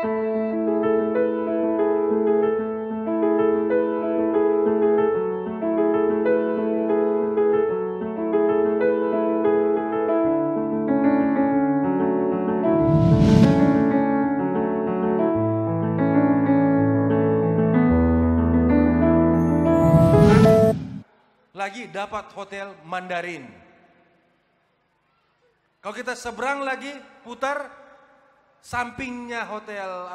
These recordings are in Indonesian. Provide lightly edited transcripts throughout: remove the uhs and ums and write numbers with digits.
Lagi dapat hotel Mandarin. Kalau kita seberang lagi putar sampingnya hotel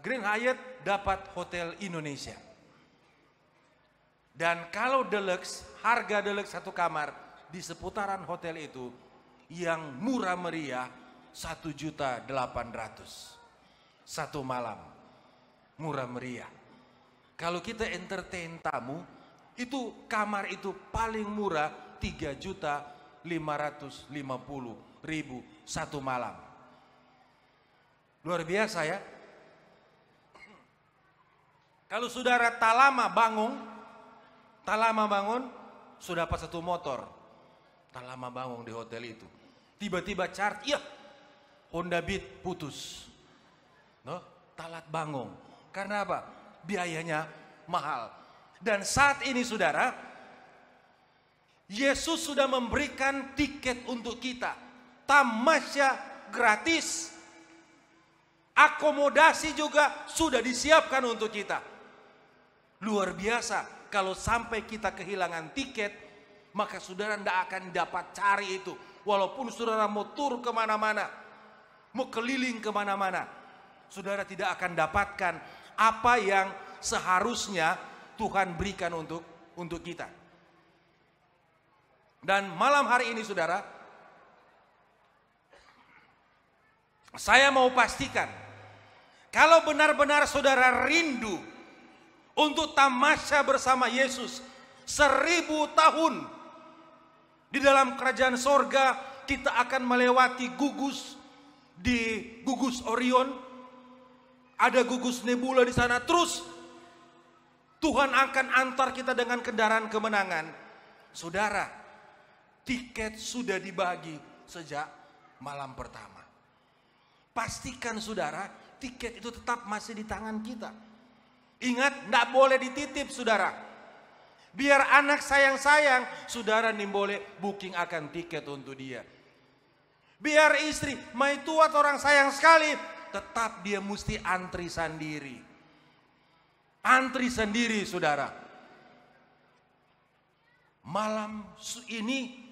Grand Hyatt, dapat hotel Indonesia. Dan kalau deluxe, harga deluxe satu kamar di seputaran hotel itu yang murah meriah 1.800.000 satu malam, murah meriah. Kalau kita entertain tamu, itu kamar itu paling murah 3.550.000 satu malam. Luar biasa ya. Kalau saudara tak lama bangun, sudah dapat satu motor. Tak lama bangun di hotel itu. Tiba-tiba charge, ya Honda Beat putus. No, talat bangun. Karena apa? Biayanya mahal. Dan saat ini saudara, Yesus sudah memberikan tiket untuk kita. Tamasya gratis. Akomodasi juga sudah disiapkan untuk kita. Luar biasa. Kalau sampai kita kehilangan tiket, maka saudara tidak akan dapat cari itu. Walaupun saudara mau tur kemana-mana, mau keliling kemana-mana, saudara tidak akan dapatkan apa yang seharusnya Tuhan berikan untuk kita. Dan malam hari ini saudara, saya mau pastikan, kalau benar-benar saudara rindu untuk tamasya bersama Yesus 1000 tahun di dalam kerajaan sorga, kita akan melewati gugus di gugus Orion, ada gugus nebula di sana. Terus Tuhan akan antar kita dengan kendaraan kemenangan. Saudara, tiket sudah dibagi sejak malam pertama. Pastikan saudara, tiket itu tetap masih di tangan kita. Ingat, tidak boleh dititip saudara. Biar anak sayang-sayang, saudara nih boleh booking akan tiket untuk dia. Biar istri, mai tua orang sayang sekali, tetap dia mesti antri sendiri. Antri sendiri saudara. Malam ini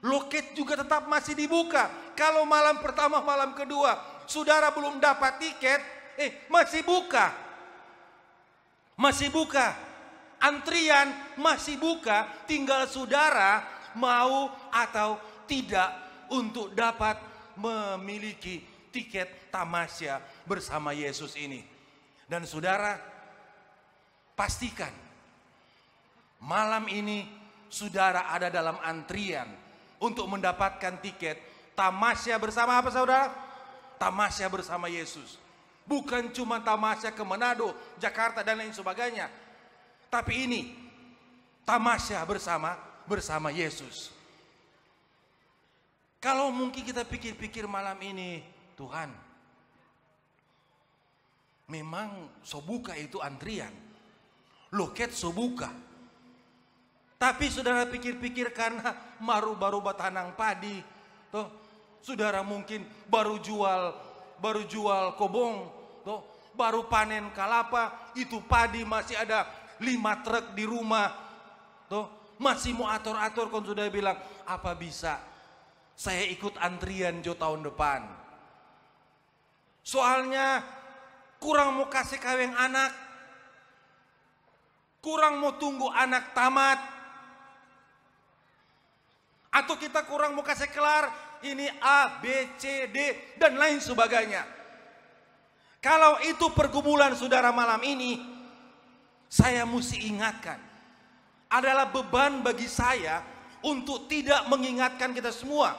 loket juga tetap masih dibuka. Kalau malam pertama, malam kedua saudara belum dapat tiket, masih buka. Masih buka. Antrian masih buka, tinggal saudara mau atau tidak untuk dapat memiliki tiket tamasya bersama Yesus ini. Dan saudara, pastikan malam ini saudara ada dalam antrian untuk mendapatkan tiket tamasya bersama apa saudara? Tamasya bersama Yesus. Bukan cuma tamasya ke Manado, Jakarta dan lain sebagainya. Tapi ini tamasya bersama Yesus. Kalau mungkin kita pikir-pikir malam ini, Tuhan, memang sobuka itu antrian. Loket sobuka. Tapi saudara pikir-pikir karena baru tanam padi, toh saudara mungkin baru jual kobong, toh baru panen kalapa, itu padi masih ada 5 truk di rumah, toh masih mau atur-atur. Kon sudah bilang, apa bisa saya ikut antrian jo tahun depan? Soalnya kurang mau kasih kawin anak, kurang mau tunggu anak tamat, atau kita kurang mau kasih kelar ini A, B, C, D dan lain sebagainya. Kalau itu pergumulan saudara malam ini, saya mesti ingatkan, adalah beban bagi saya untuk tidak mengingatkan kita semua.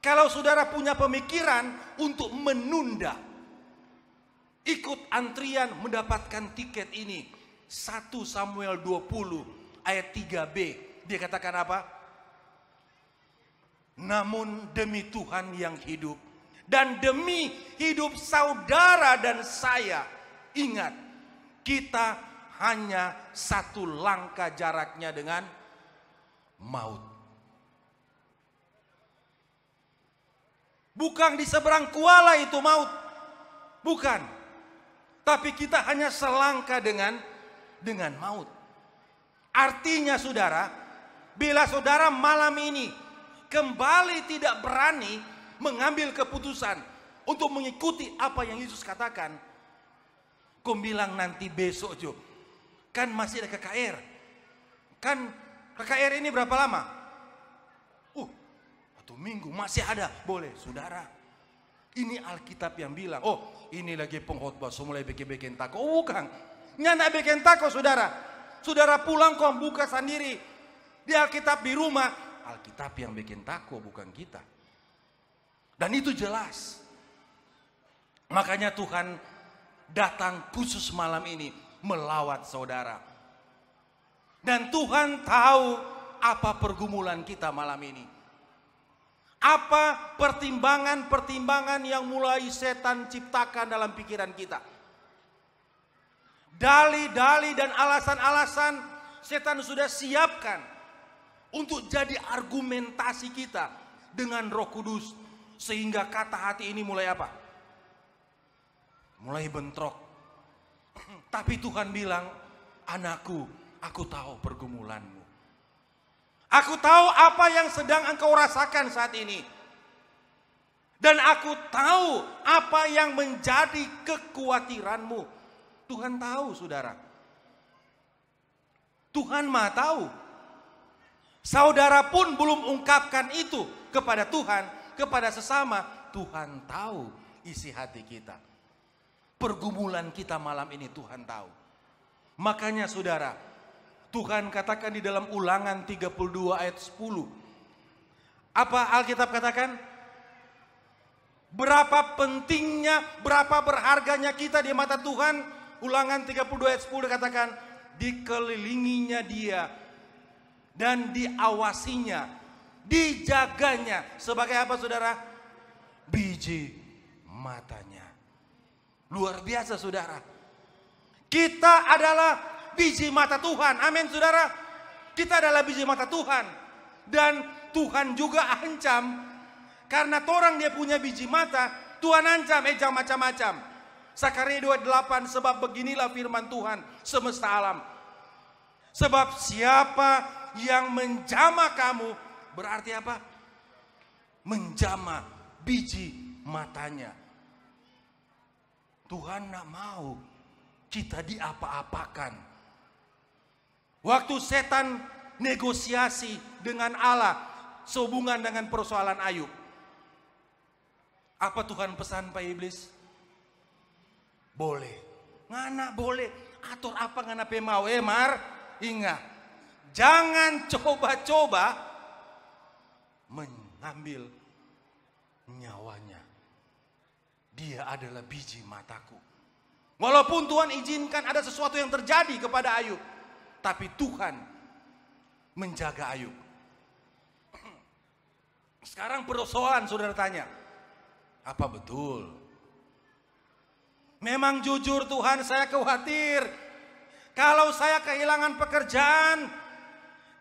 Kalau saudara punya pemikiran untuk menunda ikut antrian mendapatkan tiket ini, 1 Samuel 20 ayat 3b, dia katakan apa? Namun demi Tuhan yang hidup Dan demi hidup saudara dan saya, ingat, kita hanya satu langkah jaraknya dengan maut. Bukan di seberang kuala itu maut. Bukan. Tapi kita hanya selangkah dengan maut. Artinya saudara, bila saudara malam ini kembali tidak berani mengambil keputusan untuk mengikuti apa yang Yesus katakan, kau bilang nanti besok Jo, kan masih ada KKR. Kan KKR ini berapa lama? 1 minggu masih ada. Boleh saudara. Ini Alkitab yang bilang, oh ini lagi pengkhotbah, so mulai bikin tako. Oh bukan, nyanda bikin tako saudara. Saudara pulang kau buka sendiri di Alkitab di rumah. Alkitab yang bikin tako, bukan kita. Dan itu jelas. Makanya Tuhan datang khusus malam ini melawat saudara. Dan Tuhan tahu apa pergumulan kita malam ini. Apa pertimbangan-pertimbangan yang mulai setan ciptakan dalam pikiran kita. Dalih-dalih dan alasan-alasan setan sudah siapkan untuk jadi argumentasi kita dengan Roh Kudus. Sehingga kata hati ini mulai apa? Mulai bentrok. Tapi Tuhan bilang, anakku, aku tahu pergumulanmu. Aku tahu apa yang sedang engkau rasakan saat ini. Dan aku tahu apa yang menjadi kekhawatiranmu. Tuhan tahu saudara. Tuhan Maha tahu. Saudara pun belum ungkapkan itu kepada Tuhan. Kepada sesama, Tuhan tahu isi hati kita. Pergumulan kita malam ini Tuhan tahu. Makanya saudara, Tuhan katakan di dalam Ulangan 32 ayat 10. Apa Alkitab katakan? Berapa pentingnya, berapa berharganya kita di mata Tuhan. Ulangan 32 ayat 10 katakan, dikelilinginya Dia dan diawasinya, dijaganya sebagai apa saudara? Biji matanya. Luar biasa saudara. Kita adalah biji mata Tuhan. Amin saudara. Kita adalah biji mata Tuhan. Dan Tuhan juga ancam. Karena orang dia punya biji mata, Tuhan ancam, jangan macam-macam. Sakaria 2:8, sebab beginilah firman Tuhan semesta alam. Sebab siapa yang menjamah kamu, berarti apa? Menjamah biji matanya. Tuhan tidak mau kita diapa-apakan. Waktu setan negosiasi dengan Allah sehubungan dengan persoalan Ayub, apa Tuhan pesan Pak Iblis? Boleh, ngana boleh, atur apa ngana pe mau, Mar, ingat, jangan coba-coba mengambil nyawanya. Dia adalah biji mataku. Walaupun Tuhan izinkan ada sesuatu yang terjadi kepada Ayub, tapi Tuhan menjaga Ayub. Sekarang persoalan saudara tanya, apa betul? Memang jujur Tuhan, saya khawatir kalau saya kehilangan pekerjaan,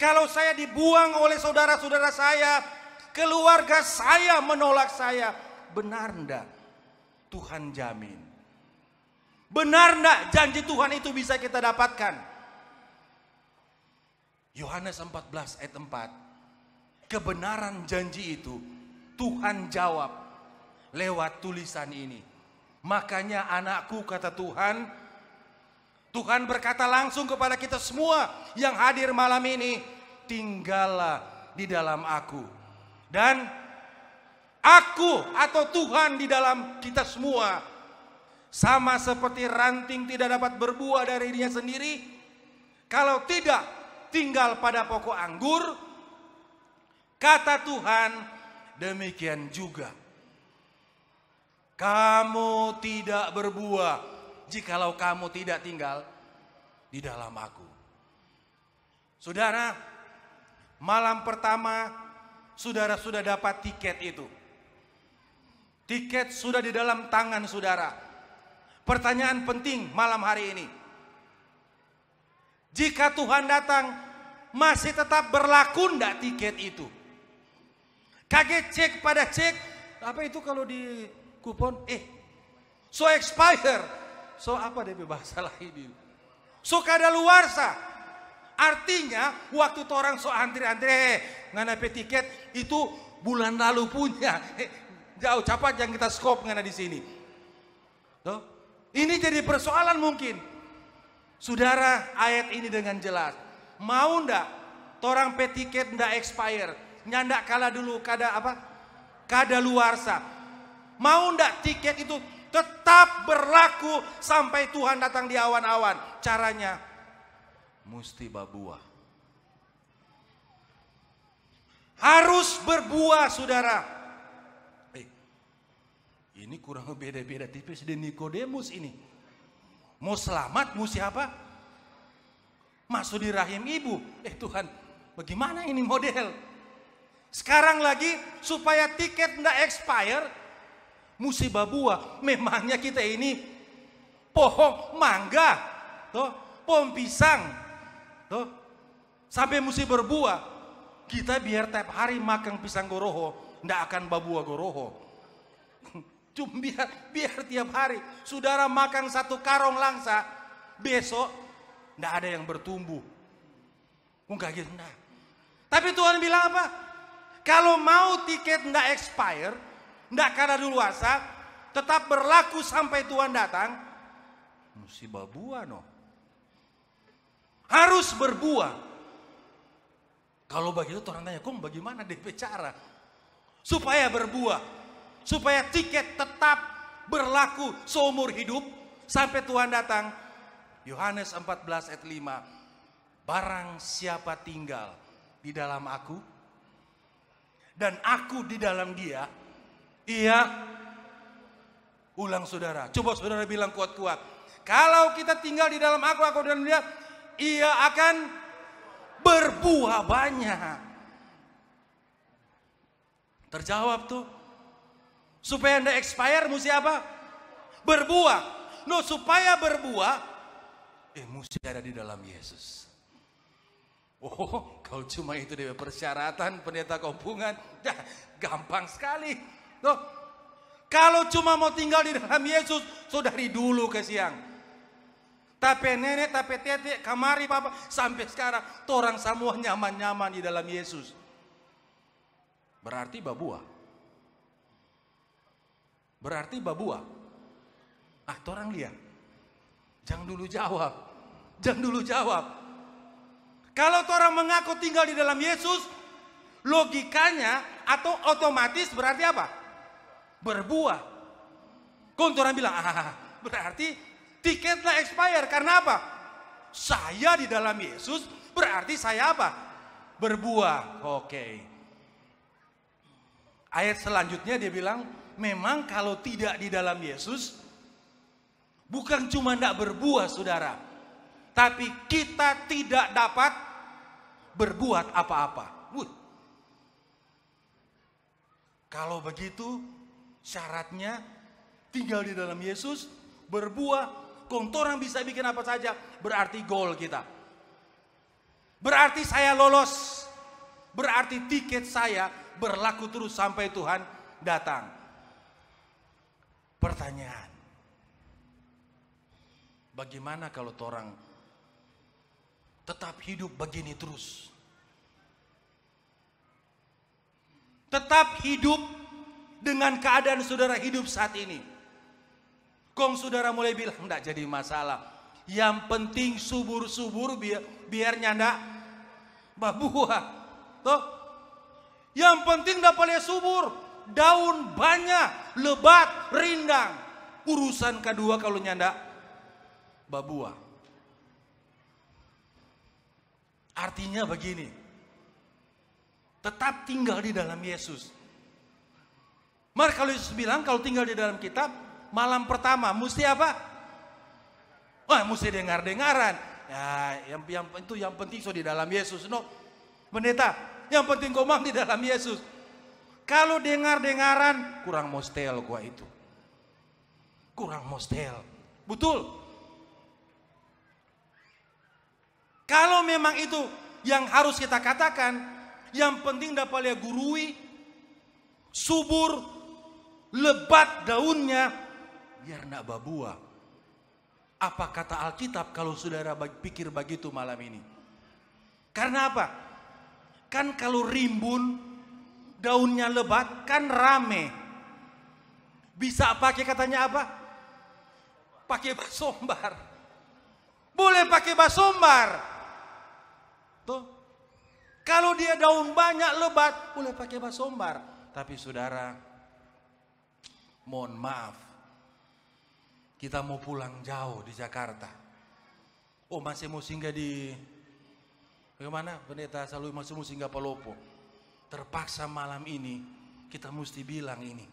kalau saya dibuang oleh saudara-saudara saya, keluarga saya menolak saya. Benar enggak? Tuhan jamin. Benar enggak janji Tuhan itu bisa kita dapatkan? Yohanes 14 ayat 4. Kebenaran janji itu Tuhan jawab lewat tulisan ini. Makanya anakku, kata Tuhan, Tuhan berkata langsung kepada kita semua yang hadir malam ini, tinggallah di dalam aku. Dan aku atau Tuhan di dalam kita semua. Sama seperti ranting tidak dapat berbuah dari dirinya sendiri, kalau tidak tinggal pada pokok anggur, kata Tuhan, demikian juga kamu tidak berbuah jikalau kamu tidak tinggal di dalam aku. Saudara, malam pertama saudara sudah dapat tiket itu. Tiket sudah di dalam tangan saudara. Pertanyaan penting malam hari ini. Jika Tuhan datang, masih tetap berlaku enggak tiket itu? Kaget cek pada cek, apa itu kalau di kupon? So expire. So apa DP bahasa lain? So kadaluarsa. Artinya waktu orang so antri-antri ngana tiket itu bulan lalu punya. Jauh cepat yang kita skop ngana di sini. Tuh. Ini jadi persoalan mungkin. Saudara, ayat ini dengan jelas. Mau ndak torang tiket ndak expire, nyandak kalah dulu kadaluarsa. Mau ndak tiket itu tetap berlaku sampai Tuhan datang di awan-awan. Caranya mesti berbuah. Harus berbuah, saudara. Ini kurang beda-beda tipis dari Nikodemus ini. Mau selamat, mesti apa? Masuk di rahim ibu. Tuhan, bagaimana ini model? Sekarang lagi supaya tiket ndak expire, mesti berbuah. Memangnya kita ini pohon mangga, pohon pisang, sampai mesti berbuah. Kita biar tiap hari makan pisang goroho, ndak akan berbuah goroho. Cuma biar tiap hari saudara makan satu karong langsa, besok ndak ada yang bertumbuh. Enggak gitu, enggak. Tapi Tuhan bilang apa? Kalau mau tiket ndak expire, ndak kadaluarsa, tetap berlaku sampai Tuhan datang, mesti berbuah no. Harus berbuah. Kalau begitu orang tanya, kong bagaimana DP cara supaya berbuah? Supaya tiket tetap berlaku seumur hidup sampai Tuhan datang. Yohanes 14 ayat 5. Barang siapa tinggal di dalam aku dan aku di dalam dia, ia, ulang saudara, coba saudara bilang kuat-kuat. Kalau kita tinggal di dalam aku di dalam dia, ia akan berbuah banyak. Terjawab tuh. Supaya anda expire mesti apa? Berbuah. No, supaya berbuah, mesti ada di dalam Yesus. Oh, kalau cuma itu dari persyaratan pendeta kampungan, gampang sekali. No, kalau cuma mau tinggal di dalam Yesus, dari dulu ke siang. Tapi nenek, tapi tete, kamari papa, sampai sekarang, orang semua nyaman-nyaman di dalam Yesus. Berarti berbuah. Berarti berbuah. Orang lihat. Jangan dulu jawab. Jangan dulu jawab. Kalau orang mengaku tinggal di dalam Yesus, logikanya atau otomatis berarti apa? Berbuah. Kau orang bilang, berarti tiketnya expire. Karena apa? Saya di dalam Yesus, berarti saya apa? Berbuah. Oke. Ayat selanjutnya dia bilang, memang kalau tidak di dalam Yesus, bukan cuma tidak berbuah saudara, tapi kita tidak dapat berbuat apa-apa. Kalau begitu syaratnya tinggal di dalam Yesus, berbuah, orang bisa bikin apa saja, berarti goal kita. Berarti saya lolos, berarti tiket saya berlaku terus sampai Tuhan datang. Pertanyaan, bagaimana kalau orang tetap hidup begini terus? Tetap hidup dengan keadaan saudara hidup saat ini. Kong saudara mulai bilang, enggak jadi masalah. Yang penting subur-subur biar nyanda berbuah. Toh? Yang penting dapat subur. Daun banyak, lebat, rindang. Urusan kedua kalau nyanda berbuah. Artinya begini. Tetap tinggal di dalam Yesus. Maka kalau Yesus bilang kalau tinggal di dalam kitab, malam pertama mesti apa? Mesti dengar-dengaran. Ya, yang penting so di dalam Yesus. No, pendeta, yang penting komang di dalam Yesus. Kalau dengar-dengaran, kurang mostel gua itu. Kurang mostel. Betul. Kalau memang itu yang harus kita katakan, yang penting dapat lihat gurui, subur, lebat daunnya, biar nak berbuah. Apa kata Alkitab kalau saudara pikir begitu malam ini? Karena apa? Kan kalau rimbun, daunnya lebat, kan rame. Bisa pakai katanya apa? Pakai basombar. Boleh pakai basombar. Tuh. Kalau dia daun banyak lebat, boleh pakai basombar. Tapi saudara, mohon maaf. Kita mau pulang jauh di Jakarta. Oh, masih mau singgah di bagaimana? Pendeta selalu masih mau singgah Palopo. Terpaksa malam ini kita mesti bilang ini.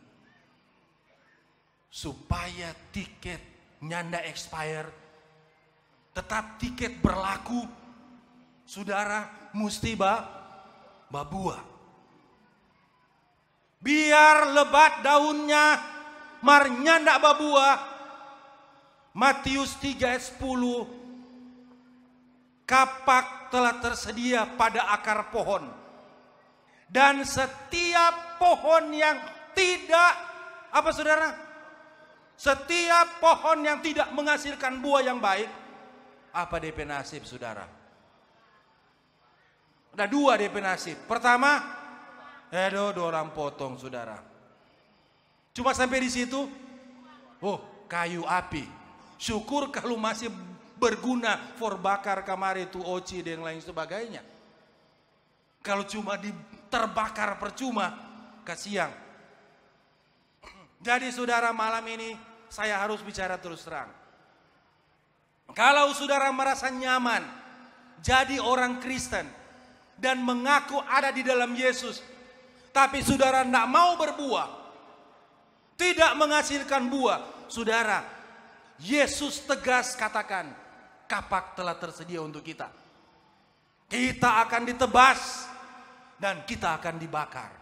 Supaya tiket nyanda expire, tetap tiket berlaku, saudara mesti babuah. Biar lebat daunnya, mar nyanda babuah. Matius 3 ayat 10, kapak telah tersedia pada akar pohon. Dan setiap pohon yang tidak, apa saudara? Setiap pohon yang tidak menghasilkan buah yang baik, apa DP nasib saudara? Ada 2 DP nasib. Pertama, orang potong saudara. Cuma sampai di situ, oh kayu api. Syukur kalau masih berguna for bakar kamari itu oci dan lain sebagainya. Kalau cuma terbakar percuma, kasihan. Jadi saudara malam ini saya harus bicara terus terang. Kalau saudara merasa nyaman jadi orang Kristen dan mengaku ada di dalam Yesus, tapi saudara tidak mau berbuah, tidak menghasilkan buah, saudara, Yesus tegas katakan, kapak telah tersedia untuk kita. Kita akan ditebas dan kita akan dibakar.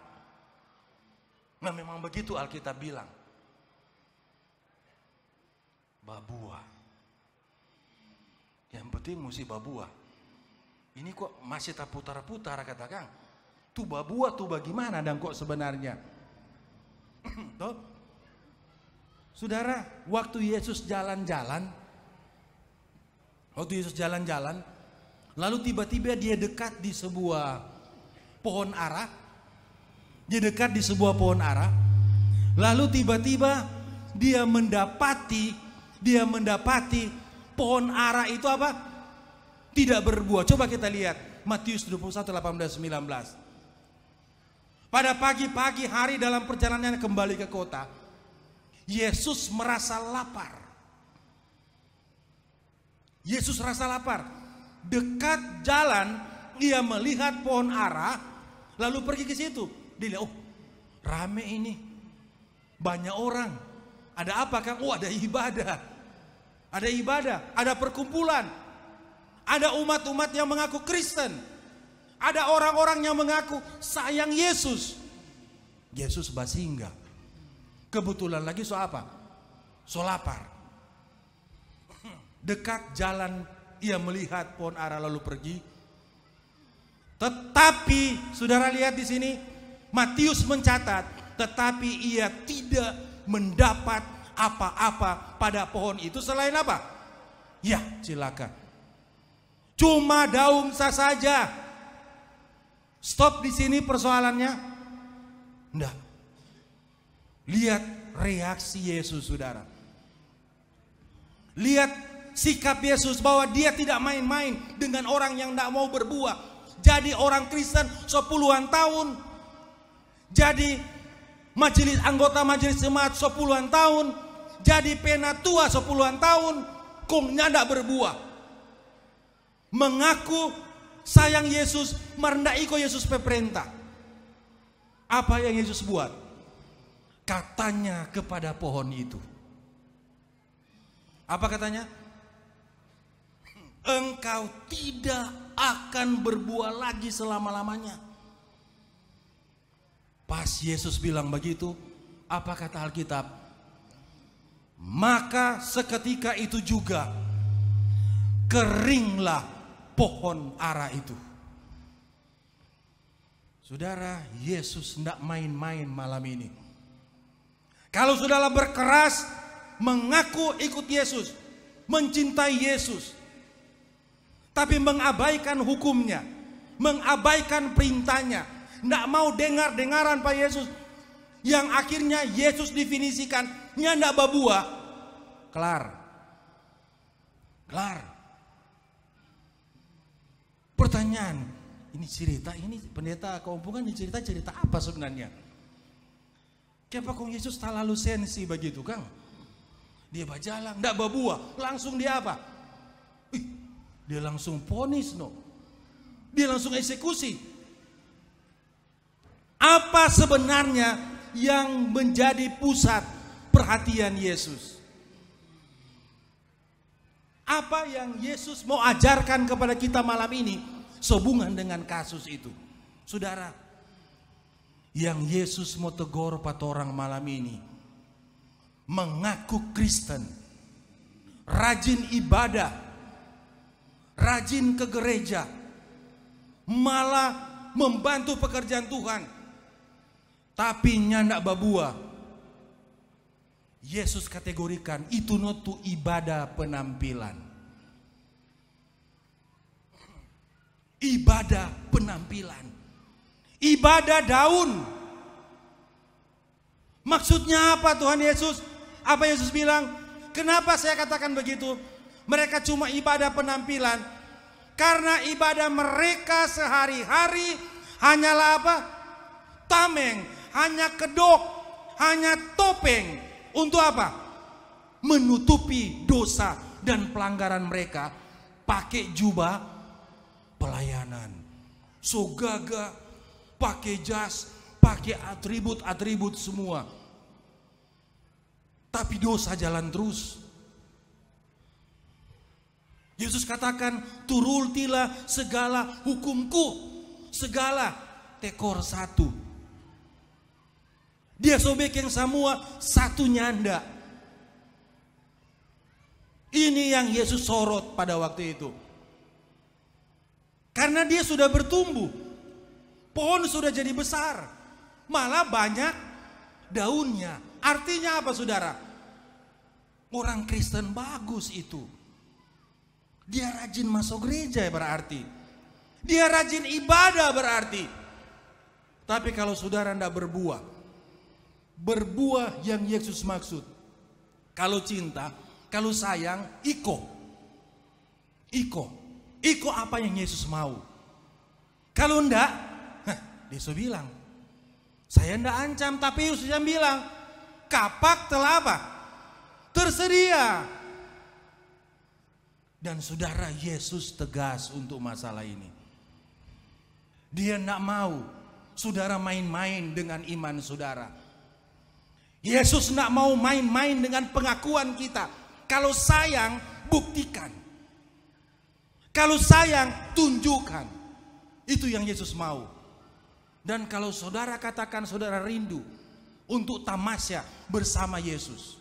Nah memang begitu Alkitab bilang. Babuah. Yang penting mesti babuah. Ini kok masih tak putar-putar kata Kang. Tuh babuah tuh bagaimana dan kok sebenarnya? Tuh. Saudara, waktu Yesus jalan-jalan, lalu tiba-tiba dia dekat di sebuah pohon ara. Dia dekat di sebuah pohon ara. Lalu tiba-tiba dia mendapati pohon ara itu apa? Tidak berbuah. Coba kita lihat Matius 21, 18, 19. Pada pagi-pagi hari dalam perjalanannya kembali ke kota, Yesus merasa lapar. Yesus rasa lapar. Dekat jalan ia melihat pohon ara, lalu pergi ke situ. Dia lihat, oh rame ini, banyak orang. Ada apa Kang? Oh ada ibadah. Ada ibadah, ada perkumpulan. Ada umat-umat yang mengaku Kristen. Ada orang-orang yang mengaku sayang Yesus. Yesus basinggah. Kebetulan lagi so apa? So lapar. Dekat jalan ia melihat pohon ara lalu pergi. Tetapi saudara lihat di sini Matius mencatat, tetapi ia tidak mendapat apa-apa pada pohon itu selain apa? Ya, silakan. Cuma daun saja. Stop di sini persoalannya. Enggak. Lihat reaksi Yesus saudara. Lihat sikap Yesus bahwa dia tidak main-main dengan orang yang tidak mau berbuah. Jadi orang Kristen 10-an tahun. Jadi anggota majelis jemaat 10-an tahun. Jadi penatua 10-an tahun. Kongnya tidak berbuah. Mengaku sayang Yesus, merendah iko Yesus peperintah. Apa yang Yesus buat? Katanya kepada pohon itu. Apa katanya? Engkau tidak akan berbuah lagi selama-lamanya. Pas Yesus bilang begitu, apa kata Alkitab? Maka seketika itu juga keringlah pohon ara itu. Saudara, Yesus tidak main-main malam ini. Kalau saudara berkeras mengaku ikut Yesus, mencintai Yesus, tapi mengabaikan hukumnya, mengabaikan perintahnya, tidak mau dengar-dengaran Pak Yesus, yang akhirnya Yesus definisikan nyanda babuah, kelar. Pertanyaan, ini cerita, ini pendeta keumpungan, ini cerita apa sebenarnya? Kenapa kong Yesus terlalu sensi begitu, Kang? Dia berjalan, tidak babuah, langsung dia apa? Dia langsung ponis, no. Dia langsung eksekusi. Apa sebenarnya yang menjadi pusat perhatian Yesus? Apa yang Yesus mau ajarkan kepada kita malam ini sehubungan dengan kasus itu? Saudara, yang Yesus mau tegur pada orang malam ini, mengaku Kristen, rajin ibadah, rajin ke gereja, malah membantu pekerjaan Tuhan, tapi nyandak babua. Yesus kategorikan itu notu ibadah penampilan. Ibadah penampilan. Ibadah daun. Maksudnya apa Tuhan Yesus? Apa Yesus bilang? Kenapa saya katakan begitu? Mereka cuma ibadah penampilan. Karena ibadah mereka sehari-hari hanyalah apa? Tameng, hanya kedok, hanya topeng. Untuk apa? Menutupi dosa dan pelanggaran mereka. Pakai jubah pelayanan, sogaga, pakai jas, pakai atribut-atribut semua. Tapi dosa jalan terus. Yesus katakan, turutilah segala hukumku, segala tekor satu. Dia sobek yang semua satu nyanda. Ini yang Yesus sorot pada waktu itu. Karena dia sudah bertumbuh. Pohon sudah jadi besar. Malah banyak daunnya. Artinya apa saudara? Orang Kristen bagus itu. Dia rajin masuk gereja berarti. Dia rajin ibadah berarti. Tapi kalau saudara tidak berbuah, berbuah yang Yesus maksud. Kalau cinta, kalau sayang, iko apa yang Yesus mau. Kalau enggak, Yesus bilang, saya enggak ancam, tapi Yesus yang bilang, kapak telah apa? Tersedia. Dan saudara, Yesus tegas untuk masalah ini. Dia enggak mau saudara main-main dengan iman saudara. Yesus enggak mau main-main dengan pengakuan kita. Kalau sayang, buktikan. Kalau sayang, tunjukkan. Itu yang Yesus mau. Dan kalau saudara katakan saudara rindu untuk tamasya bersama Yesus,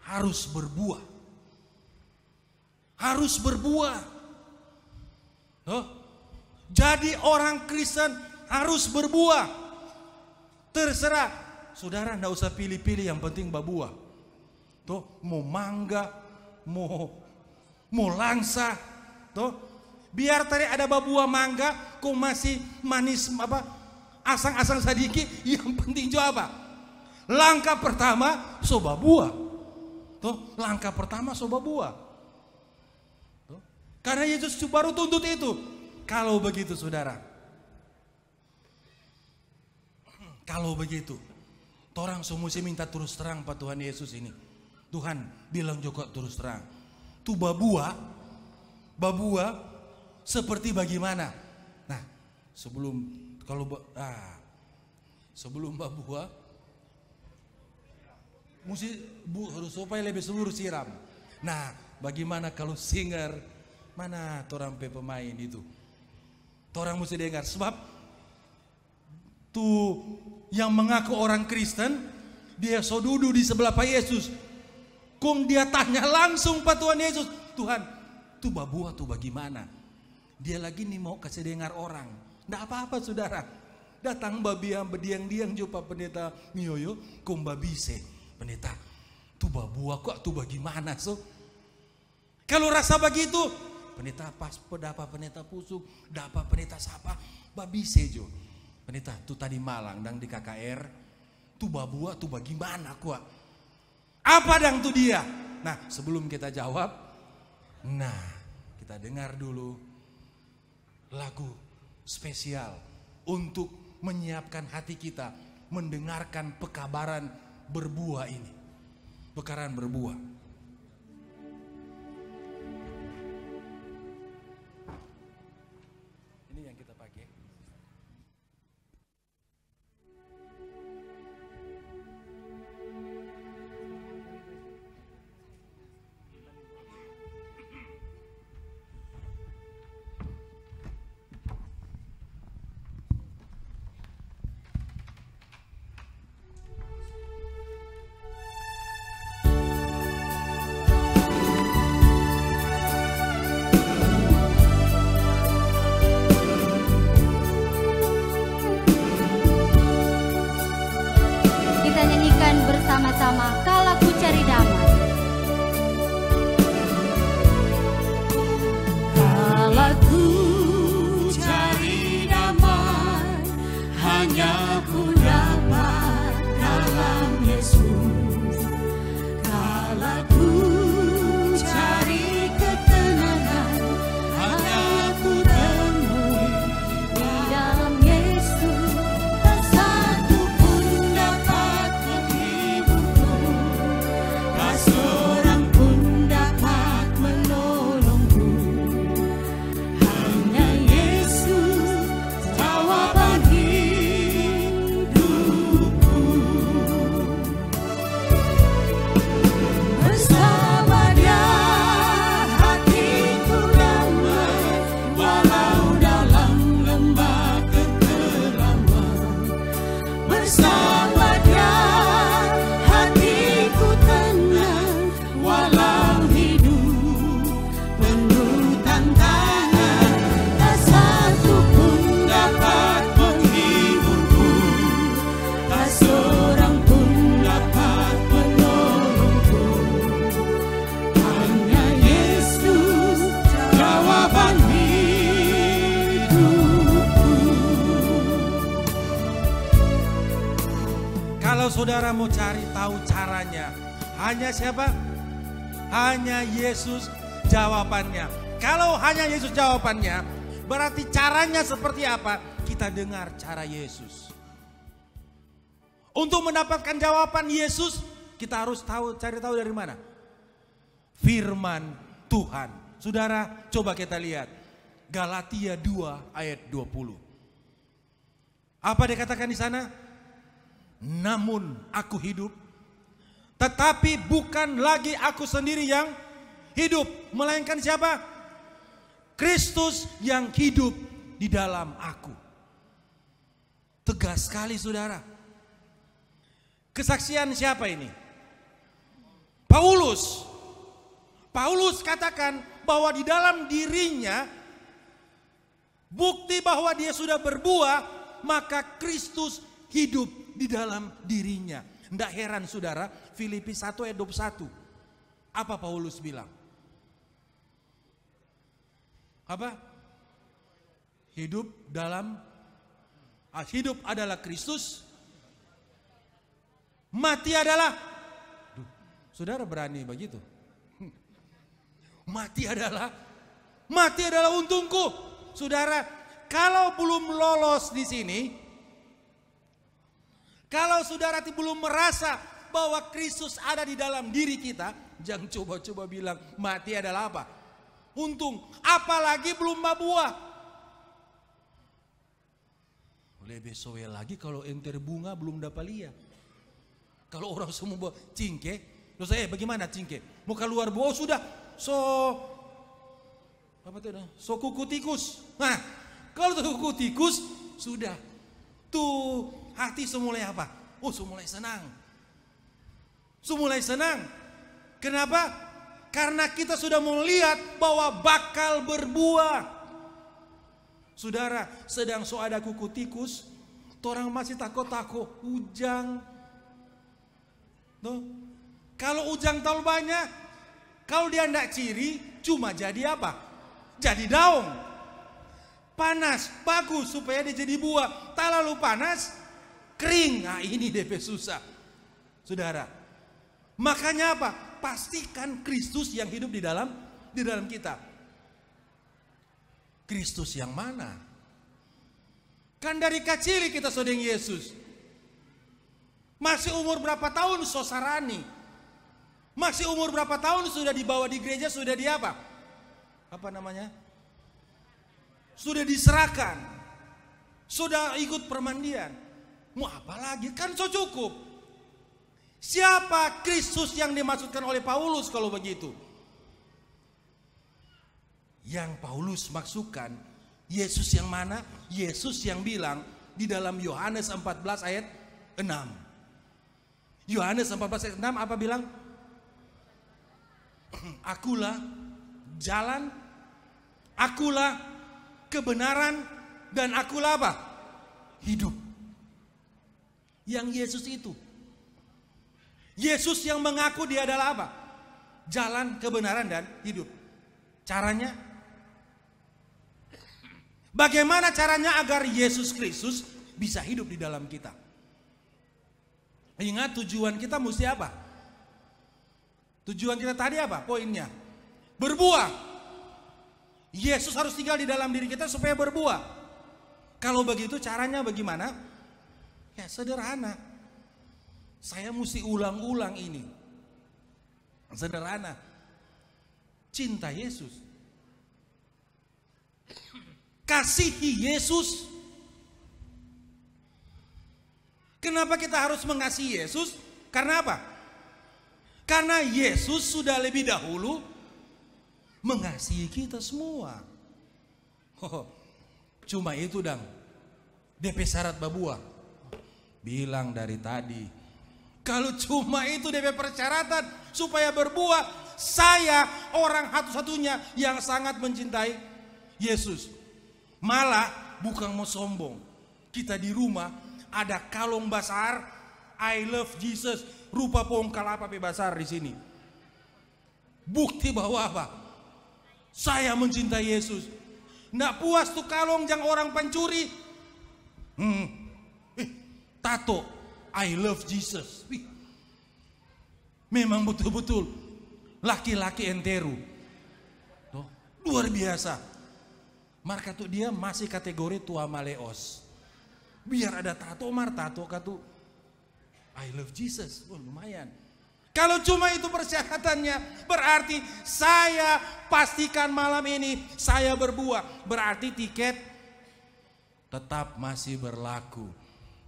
harus berbuah. Harus berbuah. Jadi orang Kristen harus berbuah. Terserah. Saudara enggak usah pilih-pilih, yang penting berbuah. Tuh, mau mangga, mau langsa, tuh. Biar tadi ada buah mangga, kok masih manis apa? Asang-asang sedikit, yang penting juga apa? Langkah pertama soba buah. Tuh, langkah pertama soba buah. Tuh. Karena Yesus baru tuntut itu. Kalau begitu saudara, kalau begitu, orang semua minta terus terang Pak Tuhan Yesus ini. Tuhan bilang juga terus terang. Tuh babuah seperti bagaimana? Nah, sebelum babuah harus supaya lebih subur siram. Nah, bagaimana kalau singer? Mana orang pemain itu? Orang mesti dengar, sebab Tuh yang mengaku orang Kristen, dia sodudu di sebelah Pak Yesus. Kong dia tanya langsung Pak Tuhan Yesus, Tuhan, tuh babua tuh bagaimana? Dia lagi nih mau kasih dengar orang. Nggak apa-apa saudara. Datang babiang berdiang-diang juga pendeta Mioyo, kong babise. Pendeta, tuh babua kok tuh bagaimana so? Kalau rasa begitu, pendeta pas pedapa pendeta pusuk, dapat pendeta sapa, babise jo. Pendeta, tuh tadi malang dan di KKR, tuh babua tuh bagaimana kuat? Apa dang tuh dia? Nah, sebelum kita jawab, nah kita dengar dulu lagu spesial untuk menyiapkan hati kita mendengarkan pekabaran berbuah ini. Pekabaran berbuah. Ini yang kita pakai. Bersama-sama kala ku cari damai. Kala ku cari damai, hanya ku dapat dalam Yesus. Kala ku cari ketenangan, hanya ku temui di dalam Yesus. Tak satu pun dapat seorang pun dapat menolongku, hanya Yesus jawaban hidupku. Bersama Dia hatiku damai, walau dalam lembah kekelaman. Bersama Dia hatiku tenang, walau hidup penuh tantangan. Tak satu pun dapat menghiburku, tak seorang pun dapat menolongku, hanya Yesus jawaban hidupku. Kalau saudara mau cari tahu caranya, hanya siapa? Hanya Yesus jawabannya. Kalau hanya Yesus jawabannya, berarti caranya seperti apa? Kita dengar cara Yesus. Untuk mendapatkan jawaban Yesus, kita harus cari tahu dari mana? Firman Tuhan. Saudara, coba kita lihat Galatia 2 ayat 20. Apa dikatakan di sana? Namun aku hidup, tetapi bukan lagi aku sendiri yang hidup, melainkan siapa? Kristus yang hidup di dalam aku. Tegas sekali saudara. Kesaksian siapa ini? Paulus. Paulus katakan bahwa di dalam dirinya bukti bahwa dia sudah berbuah, maka Kristus hidup di dalam dirinya. Tidak heran saudara, Filipi 1 ayat 21. Apa Paulus bilang? Apa? Hidup adalah Kristus. Mati adalah, saudara berani begitu? Mati adalah untungku. Saudara, kalau belum lolos di sini, kalau saudara belum merasa bahwa Kristus ada di dalam diri kita, jangan coba-coba bilang mati adalah apa? Untung, apalagi belum berbuah. Lebih soe lagi kalau enter bunga belum dapat lihat. Kalau orang semua buat cingke, terus bagaimana cingke? Mau keluar buah sudah, so kuku tikus. Nah, kalau kuku tikus sudah Tuh hati semulai apa? Oh, semulai senang. Semulai senang. Kenapa? Karena kita sudah melihat bahwa bakal berbuah. Saudara, sedang so ada kuku tikus, orang masih takut-takut ujang. Tuh. Kalau ujang terlalu banyak, kalau dia tidak ciri, cuma jadi apa? Jadi daun. Panas, bagus supaya dia jadi buah. Tak lalu panas, kering. Nah ini DP susah. Saudara, makanya apa? Pastikan Kristus yang hidup di dalam kita. Kristus yang mana? Kan dari kecil kita sodeng Yesus. Masih umur berapa tahun sosarani? Masih umur berapa tahun sudah dibawa di gereja, sudah di apa? Apa namanya? Sudah diserahkan. Sudah ikut permandian. Mau apa lagi? Kan so cukup. Siapa Kristus yang dimaksudkan oleh Paulus kalau begitu? Yang Paulus maksudkan, Yesus yang mana? Yesus yang bilang di dalam Yohanes 14 ayat 6. Yohanes 14 ayat 6 apa bilang? Akulah jalan, akulah kebenaran, dan akulah apa? Hidup. Yang Yesus itu. Yesus yang mengaku dia adalah apa? Jalan, kebenaran, dan hidup. Caranya? Bagaimana caranya agar Yesus Kristus bisa hidup di dalam kita? Ingat tujuan kita mesti apa? Tujuan kita tadi apa? Poinnya berbuah. Yesus harus tinggal di dalam diri kita supaya berbuah. Kalau begitu caranya bagaimana? Ya sederhana. Saya mesti ulang-ulang ini. Sederhana. Cinta Yesus. Kasihi Yesus. Kenapa kita harus mengasihi Yesus? Karena apa? Karena Yesus sudah lebih dahulu mengasihi kita semua. Oh, cuma itu dang. DP syarat babuah. Bilang dari tadi. Kalau cuma itu DP persyaratan supaya berbuah, saya orang satu-satunya yang sangat mencintai Yesus. Malah bukan mau sombong. Kita di rumah ada kalung besar I love Jesus. Rupa pongkal apa besar di sini. Bukti bahwa apa? Saya mencintai Yesus. Nggak puas tuh kalong yang orang pencuri. Tato I love Jesus. Memang betul-betul laki-laki enteru. Tuh, luar biasa. Marka tuh dia masih kategori tua maleos. Biar ada tato tato katu I love Jesus. Oh, lumayan. Kalau cuma itu persyaratannya, berarti saya pastikan malam ini saya berbuah. Berarti tiket tetap masih berlaku.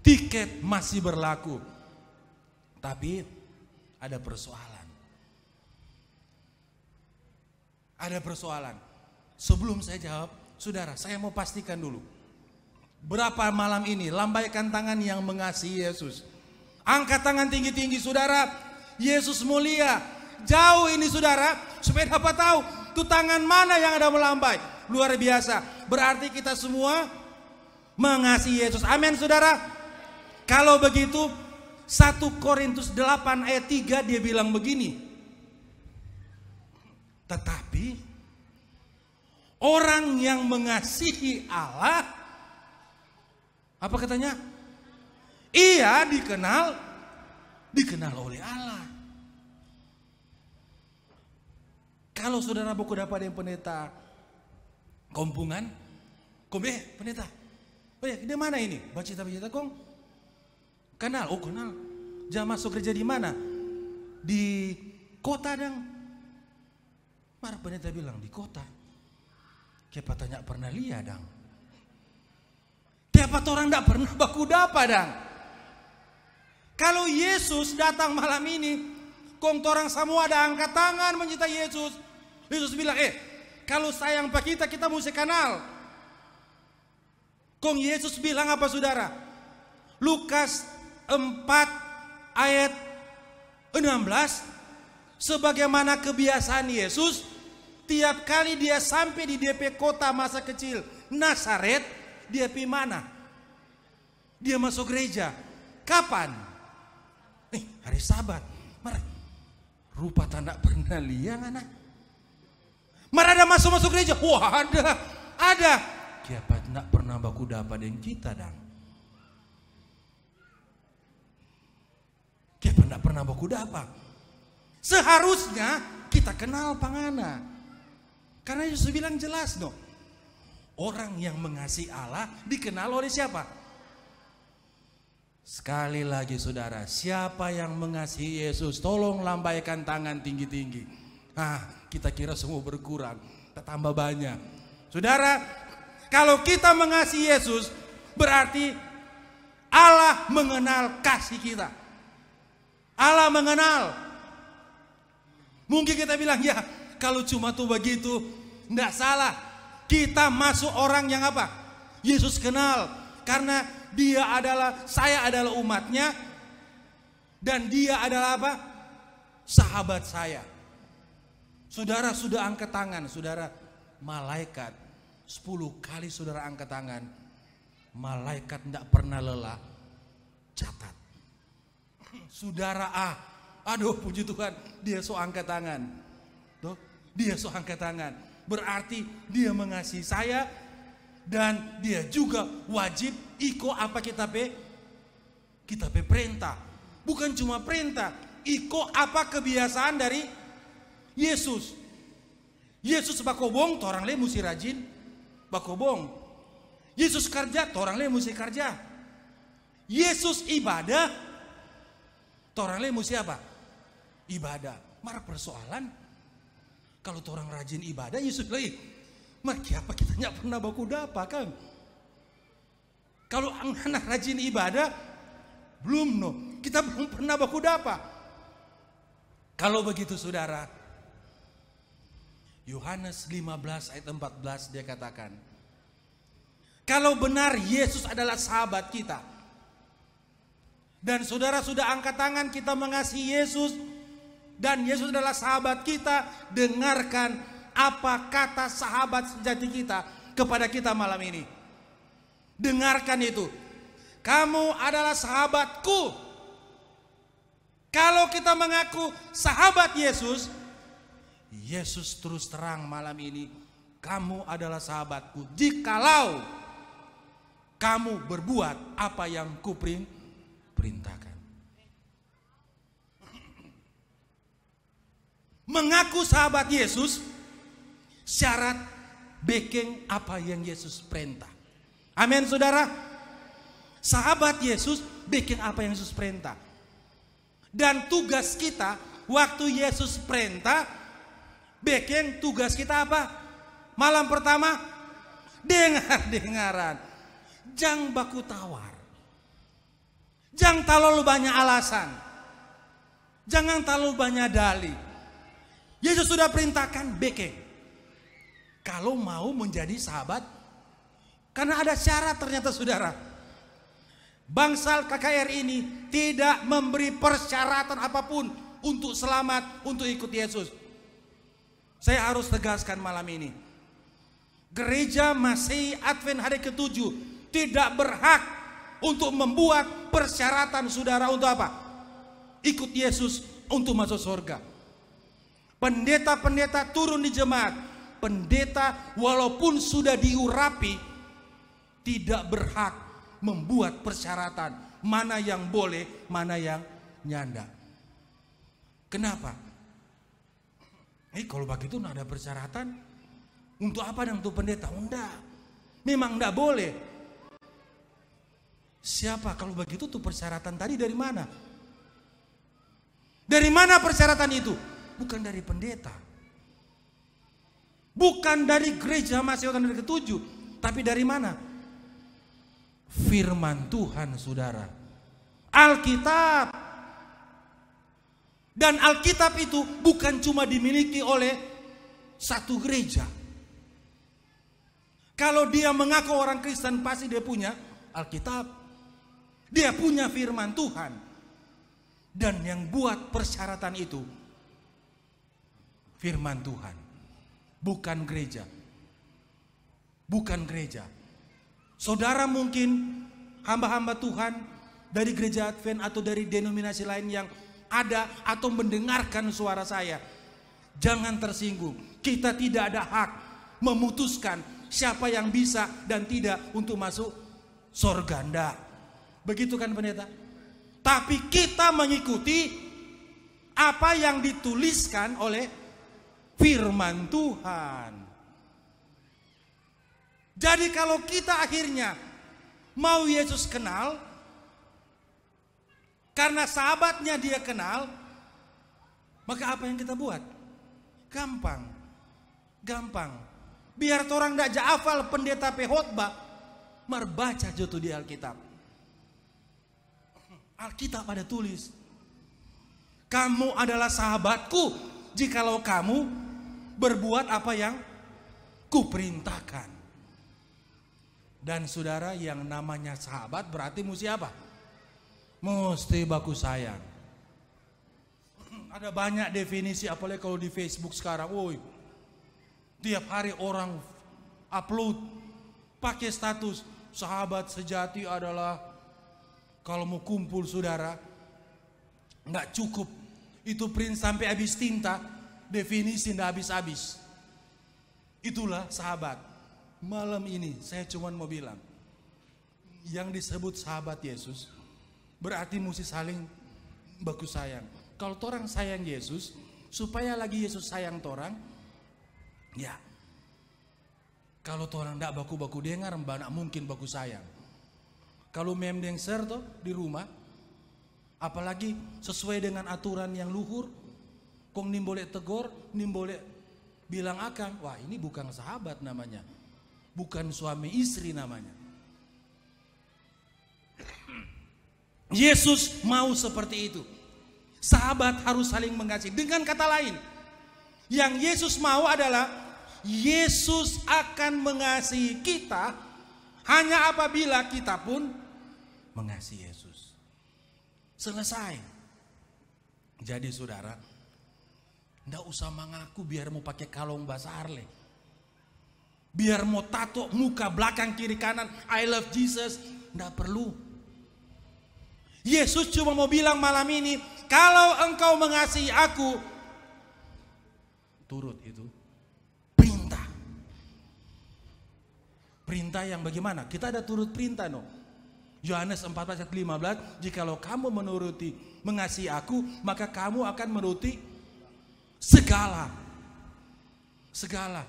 Tiket masih berlaku. Tapi ada persoalan. Ada persoalan. Sebelum saya jawab, saudara, saya mau pastikan dulu. Berapa malam ini lambaikan tangan yang mengasihi Yesus? Angkat tangan tinggi-tinggi saudara. Yesus mulia. Jauh ini saudara. Supaya dapat tahu tuh tangan mana yang ada melambai. Luar biasa. Berarti kita semua mengasihi Yesus. Amin saudara. Kalau begitu 1 Korintus 8 ayat 3 dia bilang begini. Tetapi orang yang mengasihi Allah, apa katanya? Ia dikenal oleh Allah. Kalau saudara buku dapat yang pendeta kompungan, pendeta. Oh ya, di mana ini? Baca kong. Kenal, oh kenal. Jangan masuk kerja di mana? Di kota dang. Marah pendeta bilang di kota. Siapa tanya pernah lihat dang. Tiap orang tidak pernah baku dapa dang. Kalau Yesus datang malam ini, kong torang semua ada angkat tangan mencintai Yesus. Yesus bilang, kalau sayang pak kita mesti kenal. Kong Yesus bilang apa saudara? Lukas 4 ayat 16, sebagaimana kebiasaan Yesus, tiap kali dia sampai di DP kota masa kecil Nazaret, dia pergi mana? Dia masuk gereja. Kapan? Hari Sabat. Rupa tanda pernah lihat anak. Ada masuk gereja. Wah, ada. Kiapa nak pernah baku dapat dengan kita dang. Kiapa nak pernah baku dapat. Seharusnya kita kenal pangana. Karena Yesus bilang jelas no. Orang yang mengasihi Allah dikenal oleh siapa? Sekali lagi saudara, siapa yang mengasihi Yesus, tolong lambaikan tangan tinggi-tinggi. Kita kira semua berkurang, tambah banyak. Saudara, kalau kita mengasihi Yesus, berarti Allah mengenal kasih kita. Allah mengenal. Mungkin kita bilang, ya kalau cuma tuh begitu, enggak salah. Kita masuk orang yang apa? Yesus kenal. Karena saya adalah umatnya. Dan dia adalah apa? Sahabat saya. Saudara sudah angkat tangan. Saudara, malaikat 10 kali saudara angkat tangan. Malaikat tidak pernah lelah. Catat. Saudara aduh puji Tuhan, dia so angkat tangan. Tuh, dia so angkat tangan. Berarti dia mengasihi saya dan dia juga wajib ikut apa kita perintah. Bukan cuma perintah, ikut apa kebiasaan dari Yesus. Yesus bakobong, orang lain mesti rajin bakobong. Yesus kerja, orang lain mesti kerja. Yesus ibadah, orang lain mesti apa? Ibadah. Marah persoalan. Kalau orang rajin ibadah, Yesus lagi. Kenapa kita nggak pernah baku dapa kan? Kalau anak rajin ibadah, belum no. Kita belum pernah baku dapa. Kalau begitu saudara, Yohanes 15 ayat 14 dia katakan, kalau benar Yesus adalah sahabat kita, dan saudara sudah angkat tangan kita mengasihi Yesus, dan Yesus adalah sahabat kita, dengarkan apa kata sahabat sejati kita kepada kita malam ini. Dengarkan itu. Kamu adalah sahabatku. Kalau kita mengaku sahabat Yesus, Yesus terus terang malam ini, kamu adalah sahabatku jikalau kamu berbuat apa yang kuperintahkan. Mengaku sahabat Yesus, syarat bikin apa yang Yesus perintah. Amin saudara. Sahabat Yesus bikin apa yang Yesus perintah. Dan tugas kita waktu Yesus perintah, bikin tugas kita apa? Malam pertama, dengaran. Jangan baku tawar. Jangan terlalu banyak alasan. Jangan terlalu banyak dalih. Yesus sudah perintahkan bikin. Kalau mau menjadi sahabat, karena ada syarat ternyata saudara. Bangsal KKR ini tidak memberi persyaratan apapun untuk selamat, untuk ikut Yesus. Saya harus tegaskan malam ini. Gereja Masehi Advent hari ke-7 tidak berhak untuk membuat persyaratan saudara untuk apa? Ikut Yesus untuk masuk surga. Pendeta-pendeta turun di jemaat. Pendeta walaupun sudah diurapi tidak berhak membuat persyaratan mana yang boleh, mana yang nyanda. Kenapa? Kalau begitu tidak ada persyaratan. Untuk apa dan untuk pendeta? Enggak. Memang enggak boleh. Siapa kalau begitu tuh persyaratan tadi dari mana? Dari mana persyaratan itu? Bukan dari pendeta. Bukan dari gereja Masehi Advent hari ke-7. Tapi dari mana? Firman Tuhan saudara. Alkitab. Dan Alkitab itu bukan cuma dimiliki oleh satu gereja. Kalau dia mengaku orang Kristen pasti dia punya Alkitab. Dia punya firman Tuhan. Dan yang buat persyaratan itu firman Tuhan, bukan gereja. Bukan gereja. Saudara mungkin hamba-hamba Tuhan dari gereja Advent atau dari denominasi lain yang ada atau mendengarkan suara saya. Jangan tersinggung. Kita tidak ada hak memutuskan siapa yang bisa dan tidak untuk masuk surga. Enggak. Begitu kan pendeta? Tapi kita mengikuti apa yang dituliskan oleh firman Tuhan. Jadi kalau kita akhirnya mau Yesus kenal, karena sahabatnya dia kenal, maka apa yang kita buat? Gampang. Gampang. Biar orang tidak hafal pendeta khotbah, merbaca jatuh di Alkitab. Alkitab ada tulis, kamu adalah sahabatku jikalau kamu berbuat apa yang kuperintahkan. Dan saudara, yang namanya sahabat berarti mesti apa? Mesti baku sayang. Ada banyak definisi, apalagi kalau di Facebook sekarang. Woi, tiap hari orang upload pakai status sahabat sejati adalah, kalau mau kumpul saudara, nggak cukup itu print sampai habis tinta, definisi nggak habis-habis. Itulah sahabat. Malam ini saya cuma mau bilang, yang disebut sahabat Yesus berarti mesti saling baku sayang. Kalau orang sayang Yesus, supaya lagi Yesus sayang orang, ya. Kalau orang ndak baku-baku dengar, mbak mungkin baku sayang. Kalau memang serto di rumah, apalagi sesuai dengan aturan yang luhur, kong nim boleh tegur, nim boleh bilang akang, wah ini bukan sahabat namanya, bukan suami istri namanya. Yesus mau seperti itu. Sahabat harus saling mengasihi. Dengan kata lain, yang Yesus mau adalah Yesus akan mengasihi kita hanya apabila kita pun mengasihi Yesus. Selesai. Jadi saudara, ndak usah mengaku biar mau pakai kalung basar le. Biar mau tato muka belakang kiri kanan I love Jesus, ndak perlu. Yesus cuma mau bilang malam ini, kalau engkau mengasihi aku, turut itu perintah. Perintah yang bagaimana? Kita ada turut perintah no. Yohanes 14 ayat 15, jikalau kamu mengasihi aku, maka kamu akan menuruti segala. Segala.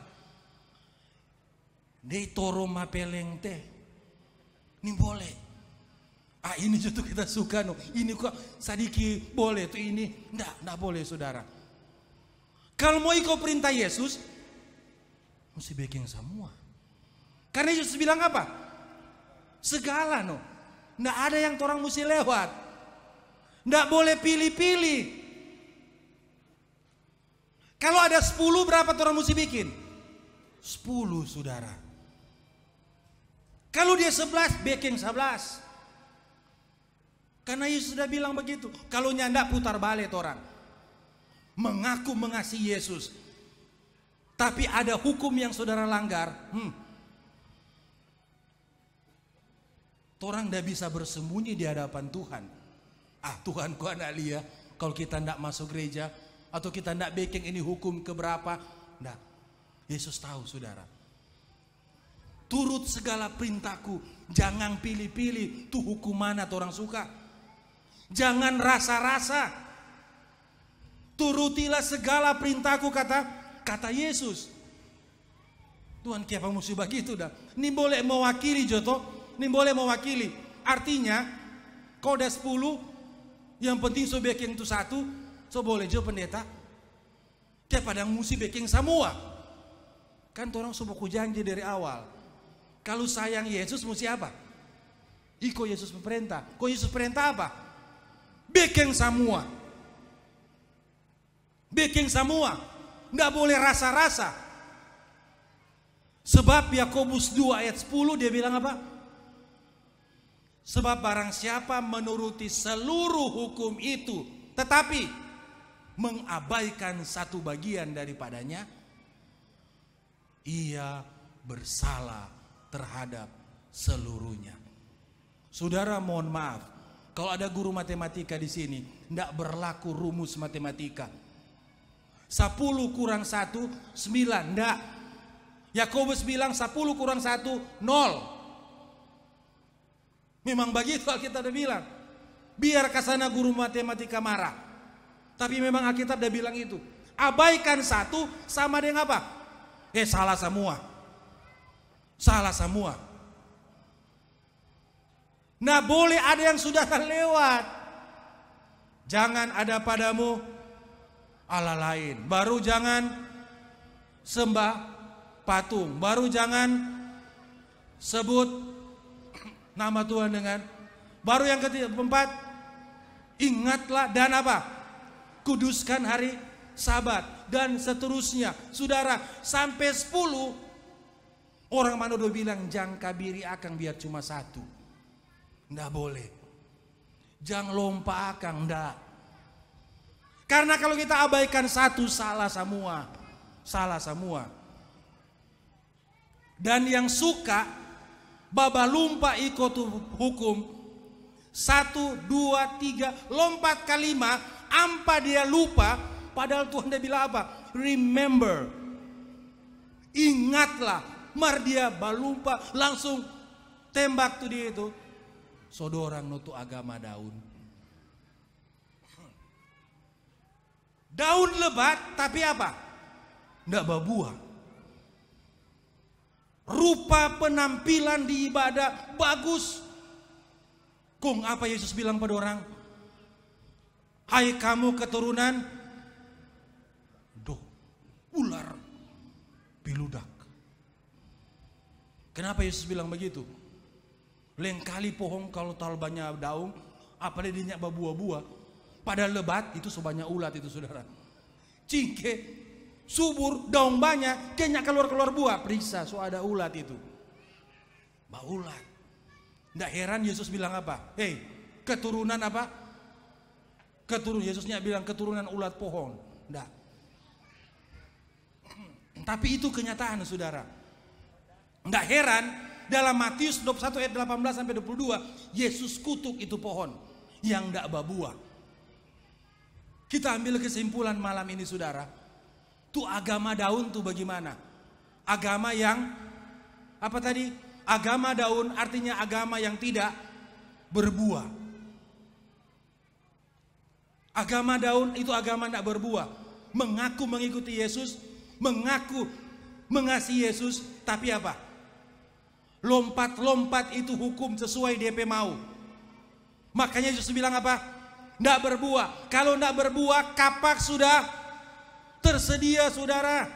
Dei toro mapeleng teh. Ini boleh. Ah ini justru kita suka no. Ini kok sadiki boleh tuh ini. Enggak boleh saudara. Kalau mau ikut perintah Yesus, mesti bikin semua. Karena Yesus bilang apa? Segala no. Nggak ada yang orang mesti lewat. Nggak boleh pilih-pilih. Kalau ada 10 berapa orang mesti bikin? 10 saudara. Kalau dia 11 bikin 11. Karena Yesus sudah bilang begitu. Kalau nyandak putar balik orang. Mengaku mengasihi Yesus, tapi ada hukum yang saudara langgar. Orang tidak bisa bersembunyi di hadapan Tuhan. Ah Tuhan kok anak lihat kalau kita tidak masuk gereja atau kita tidak bikin ini hukum keberapa. Tidak. Yesus tahu saudara. Turut segala perintahku. Jangan pilih-pilih tuh hukum mana orang suka. Jangan rasa-rasa. Turutilah segala perintahku kata Yesus. Tuhan kenapa mesti begitu dah? Ini boleh mewakili Joto. Ini boleh mewakili. Artinya kau udah 10, yang penting so baking itu 1, so boleh jo pendeta. Dia padang mesti baking semua. Kan orang semua janji dari awal. Kalau sayang Yesus mesti apa? Iko Yesus perintah. Kok Yesus perintah apa? Baking semua. Baking semua. Nggak boleh rasa-rasa. Sebab Yakobus 2 ayat 10 dia bilang apa? Sebab barang siapa menuruti seluruh hukum itu, tetapi mengabaikan satu bagian daripadanya, ia bersalah terhadap seluruhnya. Saudara, mohon maaf, kalau ada guru matematika di sini, tidak berlaku rumus matematika. 10 kurang 1, 9, tidak. Yakobus bilang 10 kurang 1, 0. Memang begitu Alkitab udah bilang. Biar kasana guru matematika marah. Tapi memang Alkitab udah bilang itu. Abaikan satu sama dengan apa? Salah semua. Salah semua. Nah, boleh ada yang sudah lewat. Jangan ada padamu Allah lain. Baru jangan sembah patung. Baru jangan sebut nama Tuhan dengan. Baru yang keempat, ingatlah dan apa? Kuduskan hari Sabat dan seterusnya. Saudara, sampai 10 orang mana udah bilang jangka biri akang biar cuma 1. Nggak boleh. Jangan lompa akang, nggak. Karena kalau kita abaikan 1, salah semua. Salah semua. Dan yang suka baba lumpa ikut hukum 1, 2, 3 lompat ke 5, ampa dia lupa, padahal Tuhan dia bilang apa? Remember, ingatlah. Mar dia balumpa langsung tembak tuh dia itu. Sodorang nutu agama daun. Daun lebat tapi apa? Nggak berbuah. Rupa penampilan di ibadah bagus. Kung apa Yesus bilang pada orang? Hai kamu keturunan ular piludak. Kenapa Yesus bilang begitu? Lain kali pohon kalau terlalu banyak daun, apalagi dia berbuah-buah. Padahal lebat itu sebanyak ulat itu saudara. Cingke subur, daun banyak, kayaknya keluar-keluar buah. Periksa, so ada ulat itu. Ulat. Nggak heran Yesus bilang apa? Hei, keturunan apa? Yesusnya bilang keturunan ulat pohon. Nggak. Tapi itu kenyataan saudara. Nggak heran dalam Matius 21 ayat 18 sampai 22, Yesus kutuk itu pohon yang nggak berbuah. Kita ambil kesimpulan malam ini saudara. Tuh agama daun tuh bagaimana? Agama yang apa tadi? Agama daun artinya agama yang tidak berbuah. Agama daun itu agama tidak berbuah. Mengaku mengikuti Yesus, mengaku mengasihi Yesus, tapi apa? Lompat-lompat itu hukum sesuai DP mau. Makanya Yesus bilang apa? Tidak berbuah. Kalau tidak berbuah, kapak sudah tersedia saudara.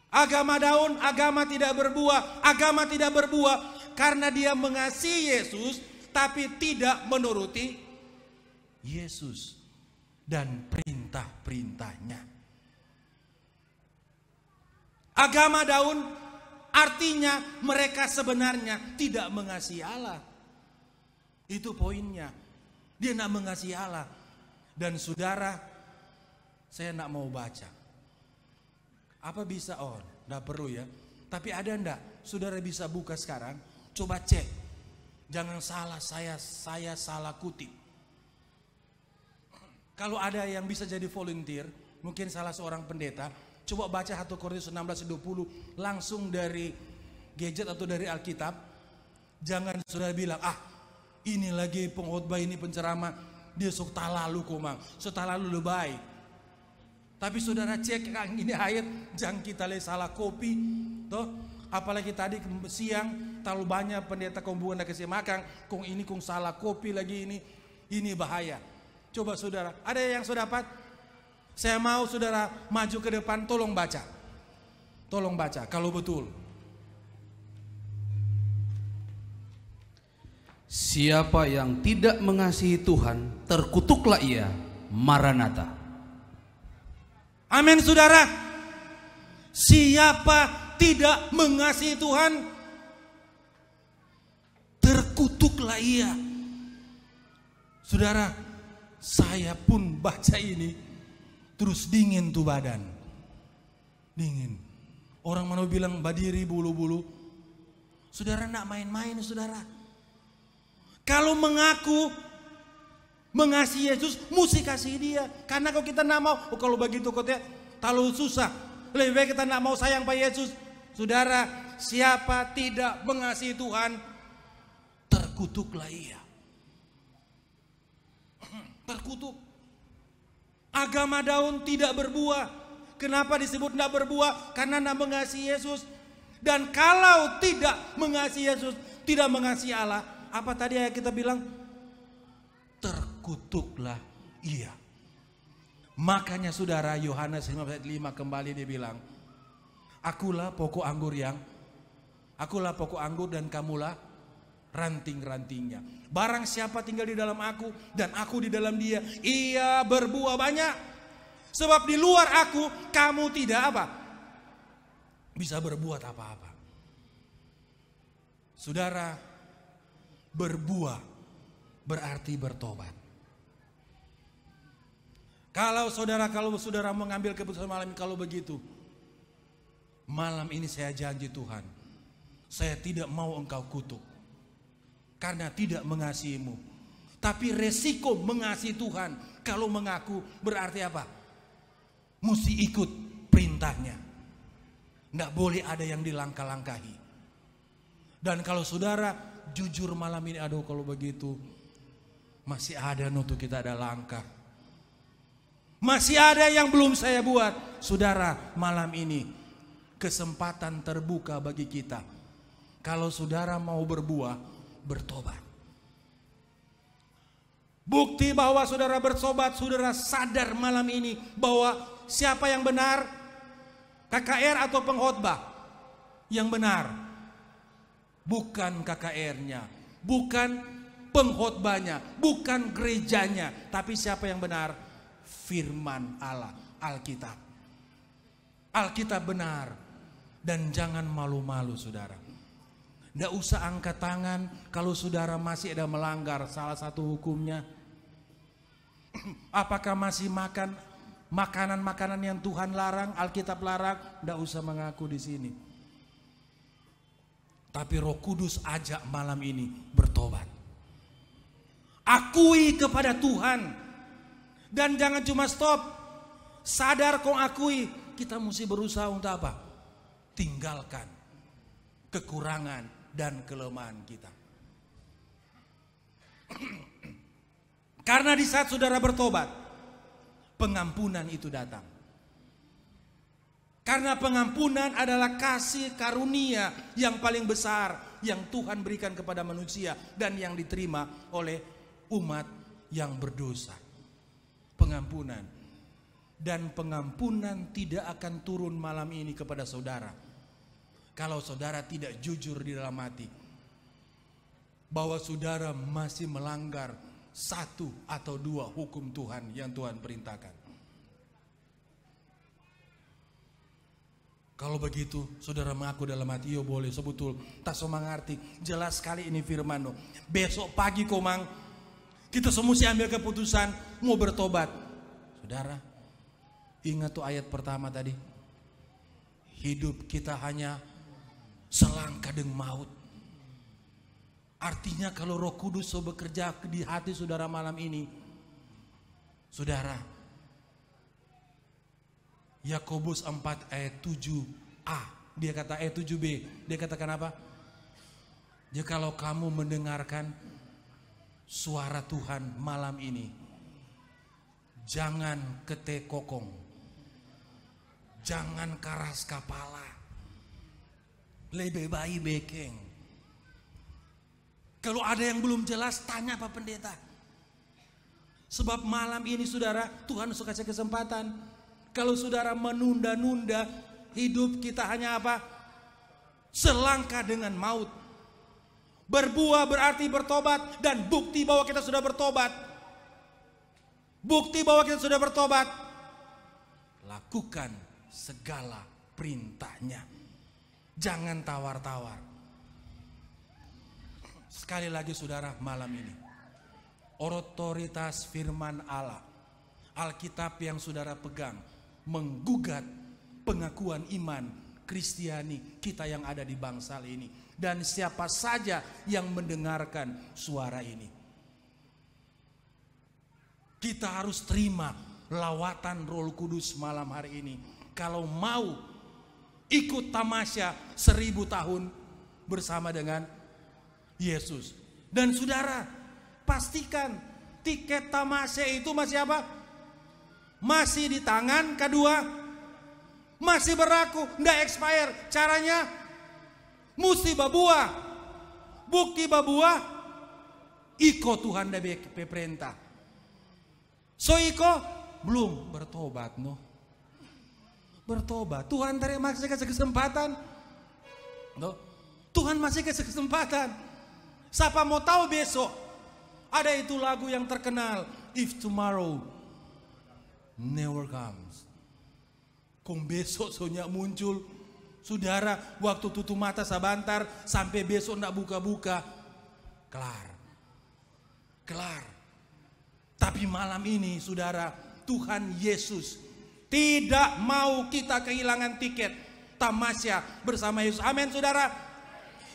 Agama daun, agama tidak berbuah. Agama tidak berbuah karena dia mengasihi Yesus tapi tidak menuruti Yesus dan perintah-perintahnya. Agama daun artinya mereka sebenarnya tidak mengasihi Allah. Itu poinnya. Dia tidak mengasihi Allah. Dan saudara, saya tidak mau baca. Apa bisa? Oh, tidak perlu ya. Tapi ada enggak? Saudara bisa buka sekarang. Coba cek. Jangan salah, saya salah kutip. Kalau ada yang bisa jadi volunteer, mungkin salah seorang pendeta, coba baca 1 Korintus 16:20 langsung dari gadget atau dari Alkitab. Jangan saudara bilang, ini lagi pengkhotbah, ini penceramah, dia sok talalu komang, sok talalu lebay. Tapi saudara cek ini ayat, jangan kita salah kopi, toh. Apalagi tadi siang terlalu banyak pendeta kombuan nak kasih makan, kong ini kong salah kopi lagi ini bahaya. Coba saudara, ada yang sudah dapat? Saya mau saudara maju ke depan, tolong baca. Tolong baca kalau betul. Siapa yang tidak mengasihi Tuhan, terkutuklah ia. Maranatha. Amin saudara. Siapa tidak mengasihi Tuhan, terkutuk terkutuklah ia. Saudara, saya pun baca ini terus dingin tuh badan. Dingin. Orang mana bilang badiri bulu-bulu. Saudara nak main-main saudara. Kalau mengaku mengasihi Yesus, mesti kasih dia. Karena kalau kita nak mau, kalau begitu kotanya terlalu susah. Lebih baik kita nak mau sayang Pak Yesus. Saudara, siapa tidak mengasihi Tuhan, terkutuklah ia. Terkutuk. Agama daun tidak berbuah. Kenapa disebut tidak berbuah? Karena tidak mengasihi Yesus. Dan kalau tidak mengasihi Yesus, tidak mengasihi Allah, apa tadi ayat kita bilang? Terkutuklah ia. Makanya saudara, Yohanes 5:5 kembali dia bilang, akulah pokok anggur dan kamulah ranting-rantingnya. Barang siapa tinggal di dalam aku dan aku di dalam dia, ia berbuah banyak. Sebab di luar aku kamu tidak apa? Bisa berbuat apa-apa. Saudara, berbuah berarti bertobat. Kalau saudara mengambil keputusan malam ini, kalau begitu, malam ini saya janji Tuhan, saya tidak mau engkau kutuk karena tidak mengasihimu. Tapi resiko mengasihi Tuhan kalau mengaku berarti apa? Mesti ikut perintahnya. Tidak boleh ada yang dilangkah-langkahi. Dan kalau saudara jujur malam ini, aduh kalau begitu masih ada untuk kita ada langkah. Masih ada yang belum saya buat. Saudara, malam ini kesempatan terbuka bagi kita. Kalau saudara mau berbuah, bertobat. Bukti bahwa saudara bertobat, saudara sadar malam ini bahwa siapa yang benar, KKR atau pengkhotbah? Yang benar bukan KKR-nya, bukan pengkhotbahnya, bukan gerejanya, tapi siapa yang benar? Firman Allah, Alkitab. Alkitab benar. Dan jangan malu-malu saudara. Tidak usah angkat tangan kalau saudara masih ada melanggar salah satu hukumnya. Apakah masih makan makanan-makanan yang Tuhan larang, Alkitab larang? Tidak usah mengaku di sini. Tapi Roh Kudus ajak malam ini bertobat. Akui kepada Tuhan. Dan jangan cuma stop. Sadar kau akui. Kita mesti berusaha untuk apa? Tinggalkan kekurangan dan kelemahan kita. Karena di saat saudara bertobat, pengampunan itu datang. Karena pengampunan adalah kasih karunia yang paling besar yang Tuhan berikan kepada manusia dan yang diterima oleh umat yang berdosa. Pengampunan. Dan pengampunan tidak akan turun malam ini kepada saudara kalau saudara tidak jujur di dalam hati bahwa saudara masih melanggar satu atau dua hukum Tuhan yang Tuhan perintahkan. Kalau begitu saudara mengaku dalam hati, yo boleh sebetul tak semangarti, jelas sekali ini firman. Besok pagi komang kita semua ambil keputusan mau bertobat. Saudara, ingat tuh ayat pertama tadi. Hidup kita hanya selangkah dengan maut. Artinya kalau Roh Kudus bekerja di hati saudara malam ini, saudara, Yakobus 4 ayat 7a, dia kata ayat 7b, dia katakan apa? Dia kalau kamu mendengarkan suara Tuhan malam ini, jangan ketekokong, jangan keras kepala, lebih baik bekeng. Kalau ada yang belum jelas, tanya Pak Pendeta. Sebab malam ini saudara, Tuhan suka kasih kesempatan. Kalau saudara menunda-nunda, hidup kita hanya apa? Selangkah dengan maut. Berbuah berarti bertobat, dan bukti bahwa kita sudah bertobat. Bukti bahwa kita sudah bertobat, lakukan segala perintahnya. Jangan tawar-tawar. Sekali lagi saudara, malam ini otoritas firman Allah, Alkitab yang saudara pegang, menggugat pengakuan iman Kristiani kita yang ada di Bangsal ini. Dan siapa saja yang mendengarkan suara ini, kita harus terima lawatan Roh Kudus malam hari ini. Kalau mau ikut tamasya 1000 tahun bersama dengan Yesus. Dan saudara, pastikan tiket tamasya itu masih apa? Masih di tangan. Kedua, masih berlaku, enggak expire. Caranya mesti babuah. Bukti babuah, iko Tuhan da perintah. So iko belum bertobat no. Bertobat. Tuhan masih kasih kesempatan. No. Tuhan masih kasih kesempatan. Siapa mau tahu besok? Ada itu lagu yang terkenal, If Tomorrow Never Comes. Kung besok sonya muncul, saudara, waktu tutup mata sabantar sampai besok ndak buka-buka, kelar. Kelar. Tapi malam ini saudara, Tuhan Yesus tidak mau kita kehilangan tiket tamasya bersama Yesus. Amin saudara.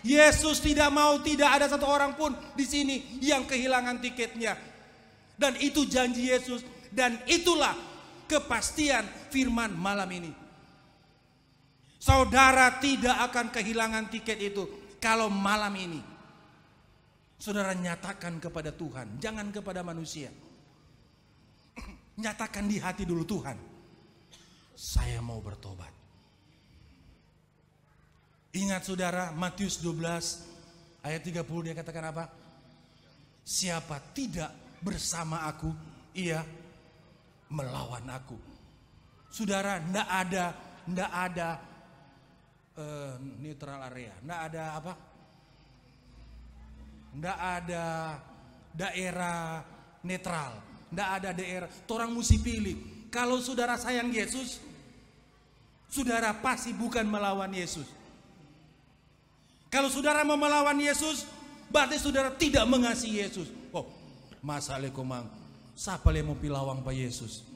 Yesus tidak mau tidak ada satu orang pun di sini yang kehilangan tiketnya. Dan itu janji Yesus, dan itulah kepastian firman malam ini. Saudara tidak akan kehilangan tiket itu kalau malam ini saudara nyatakan kepada Tuhan, jangan kepada manusia. Nyatakan di hati dulu, Tuhan, saya mau bertobat. Ingat saudara, Matius 12 ayat 30 dia katakan apa? Siapa tidak bersama aku, ia melawan aku. Saudara, ndak ada neutral area, ndak ada apa? Ndak ada daerah netral, ndak ada daerah. Orang mesti pilih. Kalau saudara sayang Yesus, saudara pasti bukan melawan Yesus. Kalau saudara mau melawan Yesus, berarti saudara tidak mengasihi Yesus. Oh, masalah komang, siapa yang mau pilawang Pak Yesus?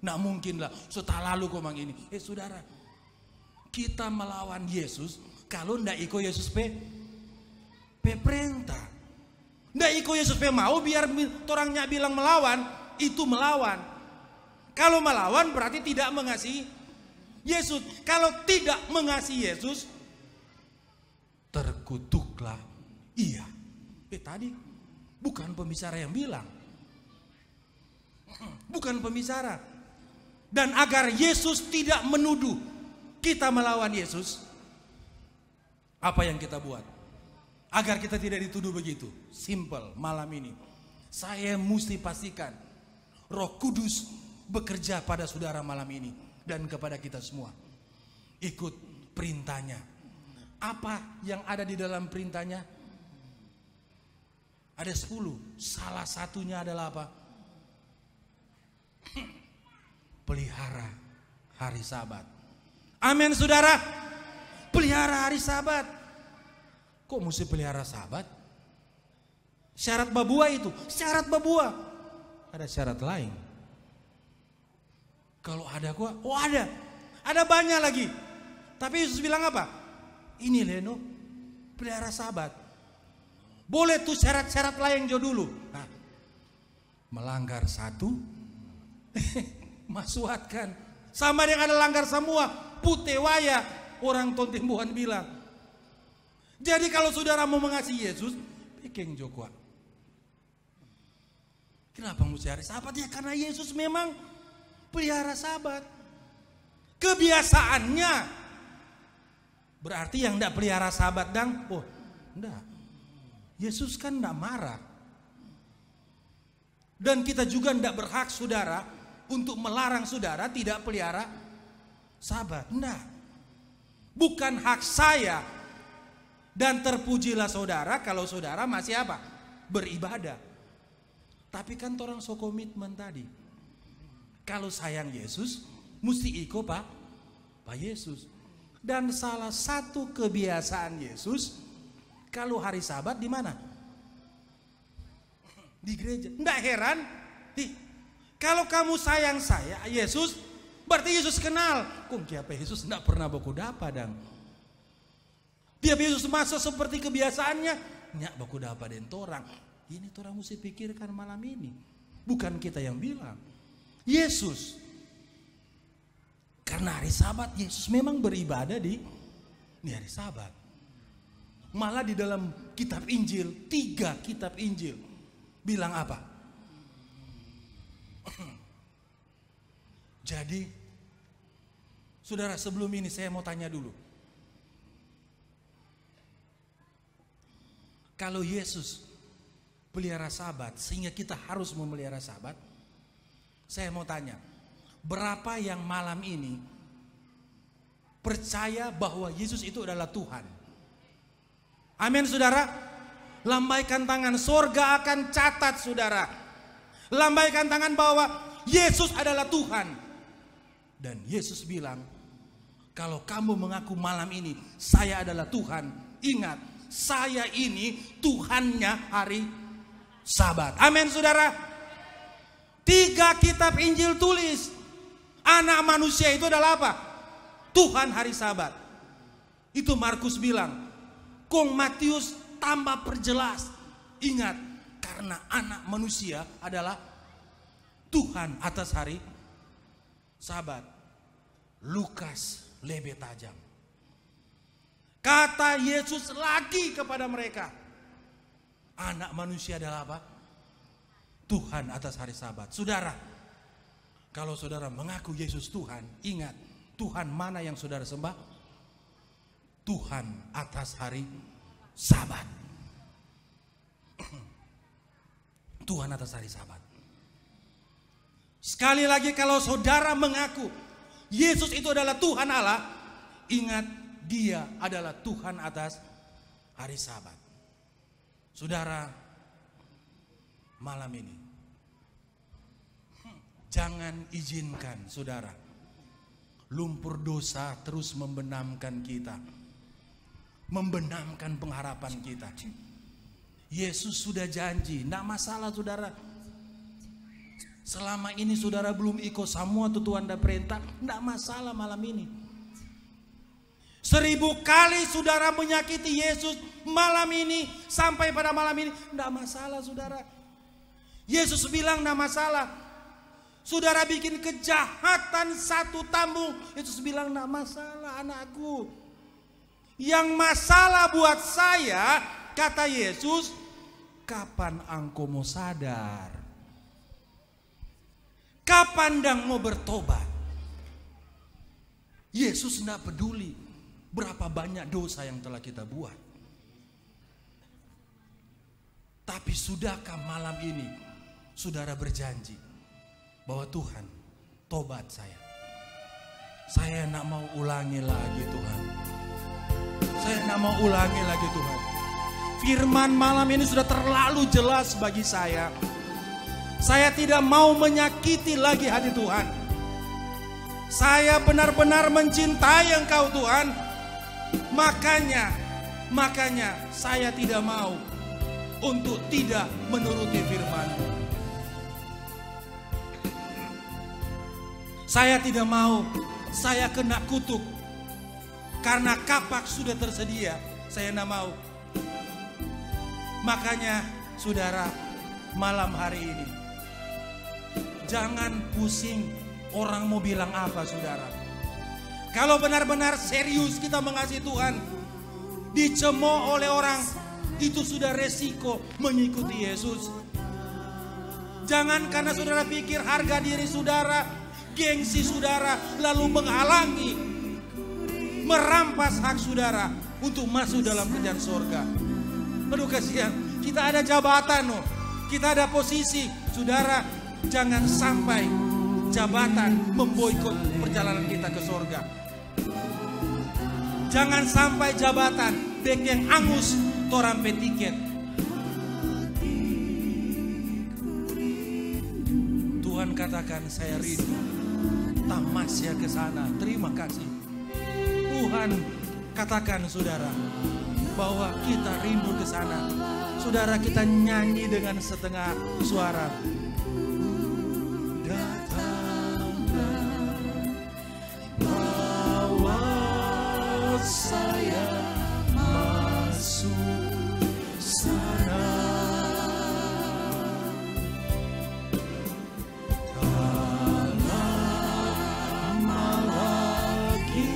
Nak mungkin lah, setelah lalu komang ini. Saudara, kita melawan Yesus kalau ndak ikut Yesus pe perintah. Ndak ikut Yesus pe mau biar orangnya bilang melawan, itu melawan. Kalau melawan berarti tidak mengasihi Yesus. Kalau tidak mengasihi Yesus, terkutuklah ia. Tadi bukan pembicara yang bilang. Bukan pembicara. Dan agar Yesus tidak menuduh kita melawan Yesus, apa yang kita buat? Agar kita tidak dituduh begitu. Simple malam ini. Saya mesti pastikan Roh Kudus bekerja pada saudara malam ini dan kepada kita semua. Ikut perintahnya. Apa yang ada di dalam perintahnya? Ada 10. Salah satunya adalah apa? Pelihara hari Sabat. Amin saudara. Pelihara hari Sabat. Kok mesti pelihara Sabat? Syarat babua itu. Syarat babua. Ada syarat lain. Kalau ada kok, oh ada. Ada banyak lagi. Tapi Yesus bilang apa? Ini Leno, pelihara Sabat. Boleh tuh syarat-syarat lain jo dulu. Nah, melanggar satu, masuatkan. Sama dengan ada langgar semua, putewaya, orang tontimbuhan bilang. Jadi kalau saudara mau mengasihi Yesus, bikin jokwa. Kenapa mesti hari Sabat? Ya karena Yesus memang pelihara Sabat. Kebiasaannya. Berarti yang tidak pelihara Sabat dang, oh enggak. Yesus kan enggak marah. Dan kita juga enggak berhak saudara untuk melarang saudara tidak pelihara Sabat. Enggak. Bukan hak saya. Dan terpujilah saudara kalau saudara masih apa? Beribadah. Tapi kan orang so komitmen tadi. Kalau sayang Yesus, mesti ikut Pak Yesus. Dan salah satu kebiasaan Yesus, kalau hari Sabat di mana? di gereja. Nggak heran, kalau kamu sayang saya, Yesus, berarti Yesus kenal. Kung kiapa Yesus nggak pernah baku dapa dang. Tiap Yesus masa seperti kebiasaannya, nyak baku dapa den torang. Ini torang mesti pikirkan malam ini. Bukan kita yang bilang. Yesus. Karena hari Sabat Yesus memang beribadah di hari Sabat. Malah di dalam kitab Injil, 3 kitab Injil bilang apa? Jadi, saudara, sebelum ini saya mau tanya dulu. Kalau Yesus pelihara Sabat sehingga kita harus memelihara Sabat, saya mau tanya, berapa yang malam ini percaya bahwa Yesus itu adalah Tuhan? Amin, saudara. Lambaikan tangan, sorga akan catat, saudara. Lambaikan tangan bahwa Yesus adalah Tuhan. Dan Yesus bilang, kalau kamu mengaku malam ini saya adalah Tuhan, ingat, saya ini Tuhannya hari Sabat. Amin, saudara. 3 kitab Injil tulis, anak manusia itu adalah apa? Tuhan hari Sabat. Itu Markus bilang. Kong Matius tambah perjelas. Ingat, karena anak manusia adalah Tuhan atas hari Sabat. Lukas lebih tajam. Kata Yesus lagi kepada mereka, anak manusia adalah apa? Tuhan atas hari Sabat. Saudara, kalau saudara mengaku Yesus Tuhan, ingat, Tuhan mana yang saudara sembah? Tuhan atas hari Sabat. Tuhan atas hari Sabat. Sekali lagi, kalau saudara mengaku Yesus itu adalah Tuhan Allah, ingat, Dia adalah Tuhan atas hari Sabat. Saudara, malam ini jangan izinkan, saudara, lumpur dosa terus membenamkan kita, membenamkan pengharapan kita. Yesus sudah janji, tidak masalah, saudara. Selama ini saudara belum ikut semua Tuhan dan perintah, tidak masalah malam ini. 1000 kali saudara menyakiti Yesus malam ini, sampai pada malam ini, tidak masalah, saudara. Yesus bilang tidak masalah. Saudara bikin kejahatan 1 tambung, Yesus bilang tidak masalah, anakku. Yang masalah buat saya, kata Yesus, kapan engkau mau sadar? Kapan dang mau bertobat? Yesus tidak peduli berapa banyak dosa yang telah kita buat. Tapi sudahkah malam ini saudara berjanji bahwa Tuhan, tobat saya. Saya tidak mau ulangi lagi, Tuhan. Saya tidak mau ulangi lagi, Tuhan. Firman malam ini sudah terlalu jelas bagi saya. Saya tidak mau menyakiti lagi hati Tuhan. Saya benar-benar mencintai Engkau, Tuhan. Makanya saya tidak mau untuk tidak menuruti firman-Mu. Saya tidak mau saya kena kutuk karena kapak sudah tersedia. Saya tidak mau. Makanya, saudara, malam hari ini jangan pusing orang mau bilang apa, saudara. Kalau benar-benar serius kita mengasihi Tuhan, dicemooh oleh orang, itu sudah resiko mengikuti Yesus. Jangan karena saudara pikir harga diri saudara, gengsi saudara, lalu menghalangi, merampas hak saudara untuk masuk dalam kerajaan sorga. Aduh, kasihan, kita ada jabatan, kita ada posisi, saudara. Jangan sampai jabatan memboikot perjalanan kita ke sorga. Jangan sampai jabatan dek yang angus torampe tiket. Tuhan katakan, saya rindu tamasya ke sana. Terima kasih. Tuhan katakan, saudara, bahwa kita rindu ke sana. Saudara, kita nyanyi dengan setengah suara. Saya masuk sana, lama lagi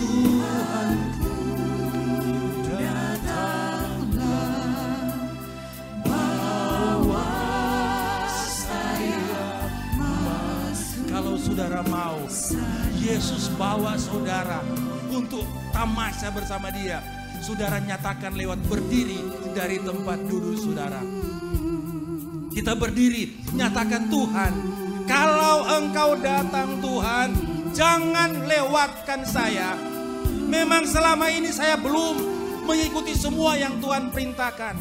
Tuhanku datanglah, bawa saya masuk. Kalau saudara mau, Yesus bawa saudara untuk tamasya bersama Dia. Saudara nyatakan lewat berdiri dari tempat duduk saudara. Kita berdiri, nyatakan, Tuhan, kalau Engkau datang Tuhan, jangan lewatkan saya. Memang selama ini saya belum mengikuti semua yang Tuhan perintahkan.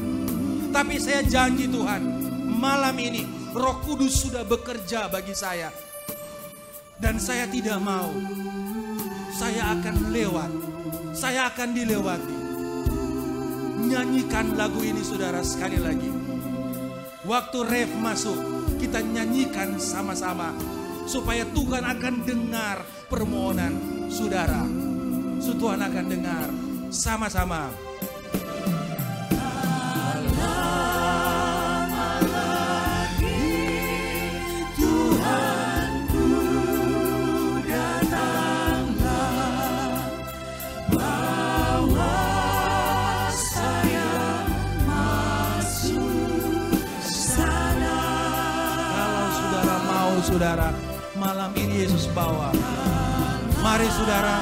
Tapi saya janji Tuhan, malam ini Roh Kudus sudah bekerja bagi saya. Dan saya tidak mau. Saya akan lewat, saya akan dilewati. Nyanyikan lagu ini saudara sekali lagi. Waktu ref masuk, kita nyanyikan sama-sama. Supaya Tuhan akan dengar permohonan saudara. Tuhan akan dengar sama-sama. Saudara, malam ini Yesus bawa. Mari saudara,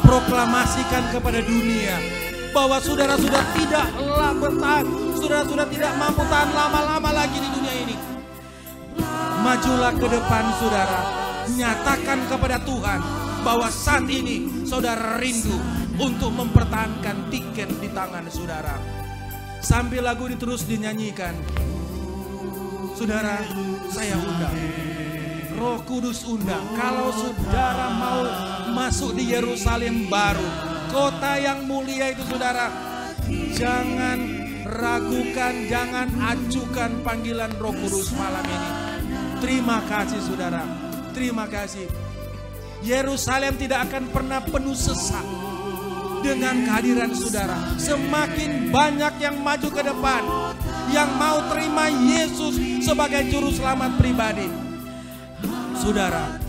proklamasikan kepada dunia bahwa saudara sudah tidak bertahan, saudara sudah tidak mampu tahan lama-lama lagi di dunia ini. Majulah ke depan saudara, nyatakan kepada Tuhan bahwa saat ini saudara rindu untuk mempertahankan tiket di tangan saudara. Sambil lagu ini terus dinyanyikan, saudara, saya undang, Roh Kudus undang. Kalau saudara mau masuk di Yerusalem baru, kota yang mulia itu saudara, jangan ragukan, jangan acukan panggilan Roh Kudus malam ini. Terima kasih saudara, terima kasih. Yerusalem tidak akan pernah penuh sesak dengan kehadiran saudara. Semakin banyak yang maju ke depan, yang mau terima Yesus sebagai juru selamat pribadi, saudara,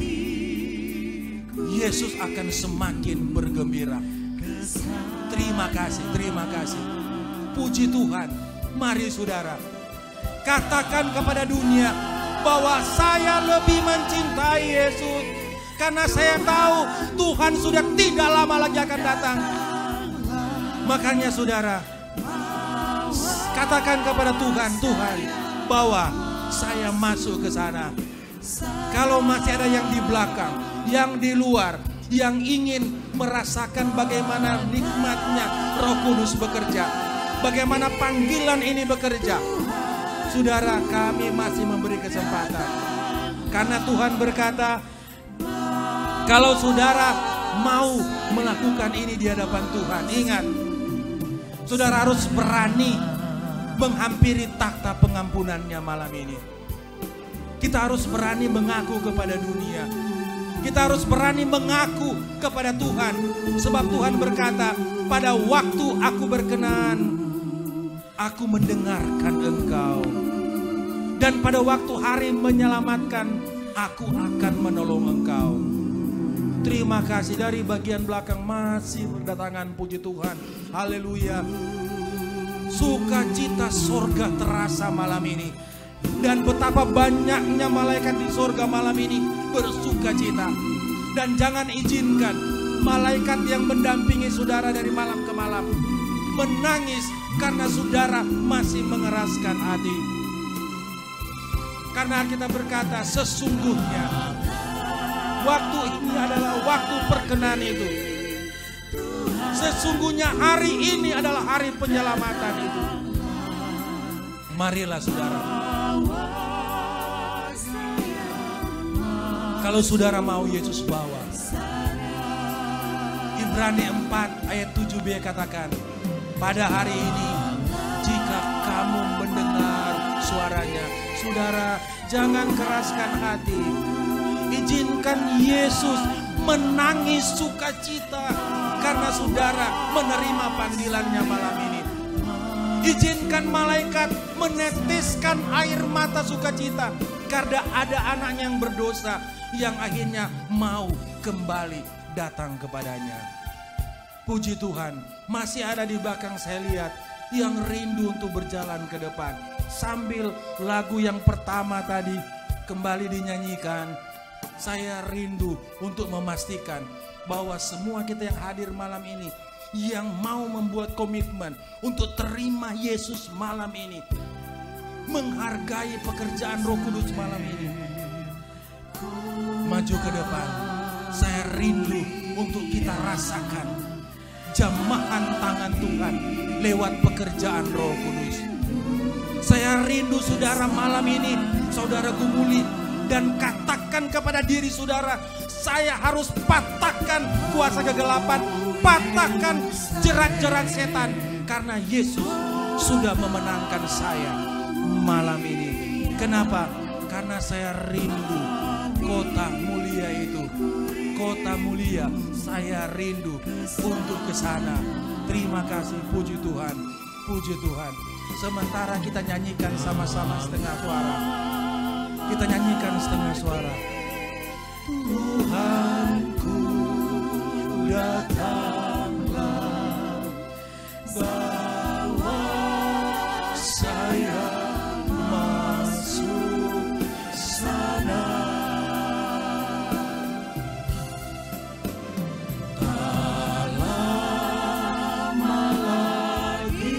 Yesus akan semakin bergembira. Terima kasih, terima kasih. Puji Tuhan. Mari saudara, katakan kepada dunia bahwa saya lebih mencintai Yesus. Karena saya tahu Tuhan sudah tidak lama lagi akan datang. Makanya saudara, katakan kepada Tuhan, Tuhan, bawa saya masuk ke sana. Kalau masih ada yang di belakang, yang di luar, yang ingin merasakan bagaimana nikmatnya Roh Kudus bekerja, bagaimana panggilan ini bekerja, saudara, kami masih memberi kesempatan. Karena Tuhan berkata, kalau saudara mau melakukan ini di hadapan Tuhan, ingat, saudara harus berani menghampiri takhta pengampunannya malam ini. Kita harus berani mengaku kepada dunia. Kita harus berani mengaku kepada Tuhan. Sebab Tuhan berkata, pada waktu aku berkenan, aku mendengarkan engkau. Dan pada waktu hari menyelamatkan, aku akan menolong engkau. Terima kasih. Dari bagian belakang masih berdatangan, puji Tuhan. Haleluya. Sukacita sorga terasa malam ini. Dan betapa banyaknya malaikat di sorga malam ini bersukacita. Dan jangan izinkan malaikat yang mendampingi saudara dari malam ke malam menangis karena saudara masih mengeraskan hati. Karena kita berkata, sesungguhnya waktu ini adalah waktu perkenan itu. Sesungguhnya hari ini adalah hari penyelamatan itu. Marilah saudara. Kalau saudara mau Yesus bawa. Ibrani 4 ayat 7b katakan, pada hari ini Jika kamu mendengar suaranya, saudara, jangan keraskan hati. Izinkan Yesus menangis sukacita karena saudara menerima panggilannya malam ini. Izinkan malaikat meneteskan air mata sukacita karena ada anaknya yang berdosa yang akhirnya mau kembali datang kepadanya. Puji Tuhan, masih ada di belakang saya lihat yang rindu untuk berjalan ke depan. Sambil lagu yang pertama tadi kembali dinyanyikan, saya rindu untuk memastikan bahwa semua kita yang hadir malam ini, yang mau membuat komitmen untuk terima Yesus malam ini, menghargai pekerjaan Roh Kudus malam ini, maju ke depan. Saya rindu untuk kita rasakan jamahan tangan Tuhan lewat pekerjaan Roh Kudus. Saya rindu saudara malam ini, saudara gumuli, dan katakan kepada diri saudara, saya harus patahkan kuasa kegelapan, patahkan jerat-jerat setan, karena Yesus sudah memenangkan saya malam ini. Kenapa? Karena saya rindu kota mulia itu, kota mulia. Saya rindu untuk ke sana. Terima kasih, puji Tuhan, puji Tuhan. Sementara kita nyanyikan sama-sama setengah suara. Kita nyanyikan setengah suara. Tuhanku, datanglah, bawa saya masuk sana. Tak lama lagi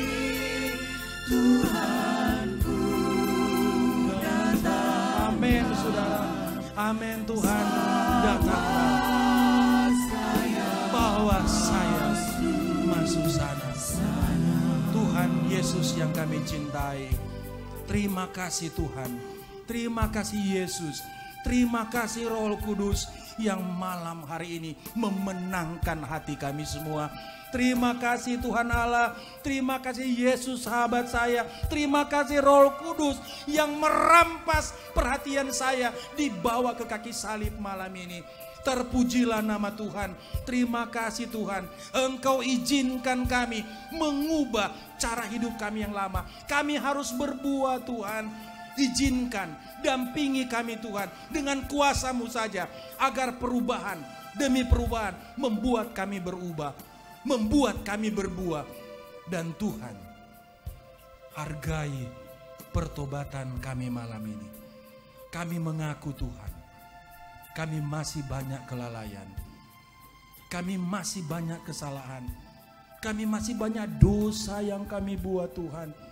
Tuhanku datang. Amin, saudara. Amin, Tuhan datanglah, bawa saya masuk sana. Tuhan Yesus yang kami cintai, terima kasih Tuhan, terima kasih Yesus, terima kasih Roh Kudus yang malam hari ini memenangkan hati kami semua. Terima kasih Tuhan Allah, terima kasih Yesus sahabat saya, terima kasih Roh Kudus yang merampas perhatian saya dibawa ke kaki salib malam ini. Terpujilah nama Tuhan. Terima kasih Tuhan, Engkau izinkan kami mengubah cara hidup kami yang lama. Kami harus berbuah Tuhan. Izinkan, dampingi kami Tuhan dengan kuasa-Mu saja, agar perubahan demi perubahan membuat kami berubah, membuat kami berbuah. Dan Tuhan, hargai pertobatan kami malam ini. Kami mengaku Tuhan, kami masih banyak kelalaian, kami masih banyak kesalahan, kami masih banyak dosa yang kami buat Tuhan.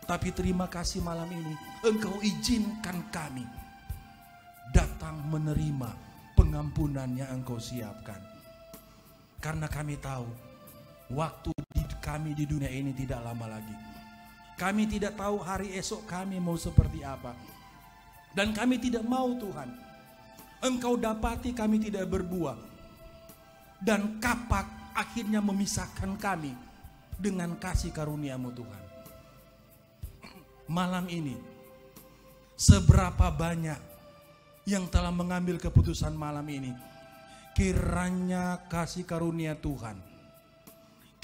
Tapi terima kasih malam ini Engkau izinkan kami datang menerima pengampunan yang Engkau siapkan. Karena kami tahu waktu kami di dunia ini tidak lama lagi. Kami tidak tahu hari esok kami mau seperti apa. Dan kami tidak mau Tuhan, Engkau dapati kami tidak berbuah, dan kapak akhirnya memisahkan kami dengan kasih karunia-Mu Tuhan. Malam ini, seberapa banyak yang telah mengambil keputusan malam ini, kiranya kasih karunia Tuhan,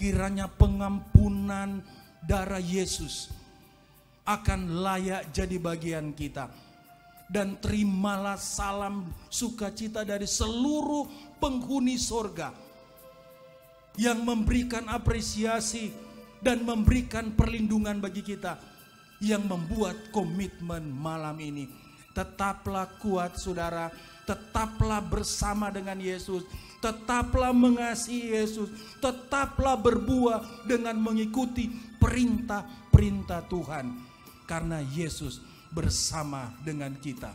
kiranya pengampunan darah Yesus akan layak jadi bagian kita. Dan terimalah salam sukacita dari seluruh penghuni sorga yang memberikan apresiasi dan memberikan perlindungan bagi kita, yang membuat komitmen malam ini. Tetaplah kuat saudara, tetaplah bersama dengan Yesus, tetaplah mengasihi Yesus, tetaplah berbuah dengan mengikuti perintah-perintah Tuhan. Karena Yesus bersama dengan kita.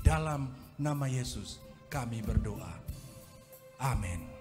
Dalam nama Yesus kami berdoa. Amin.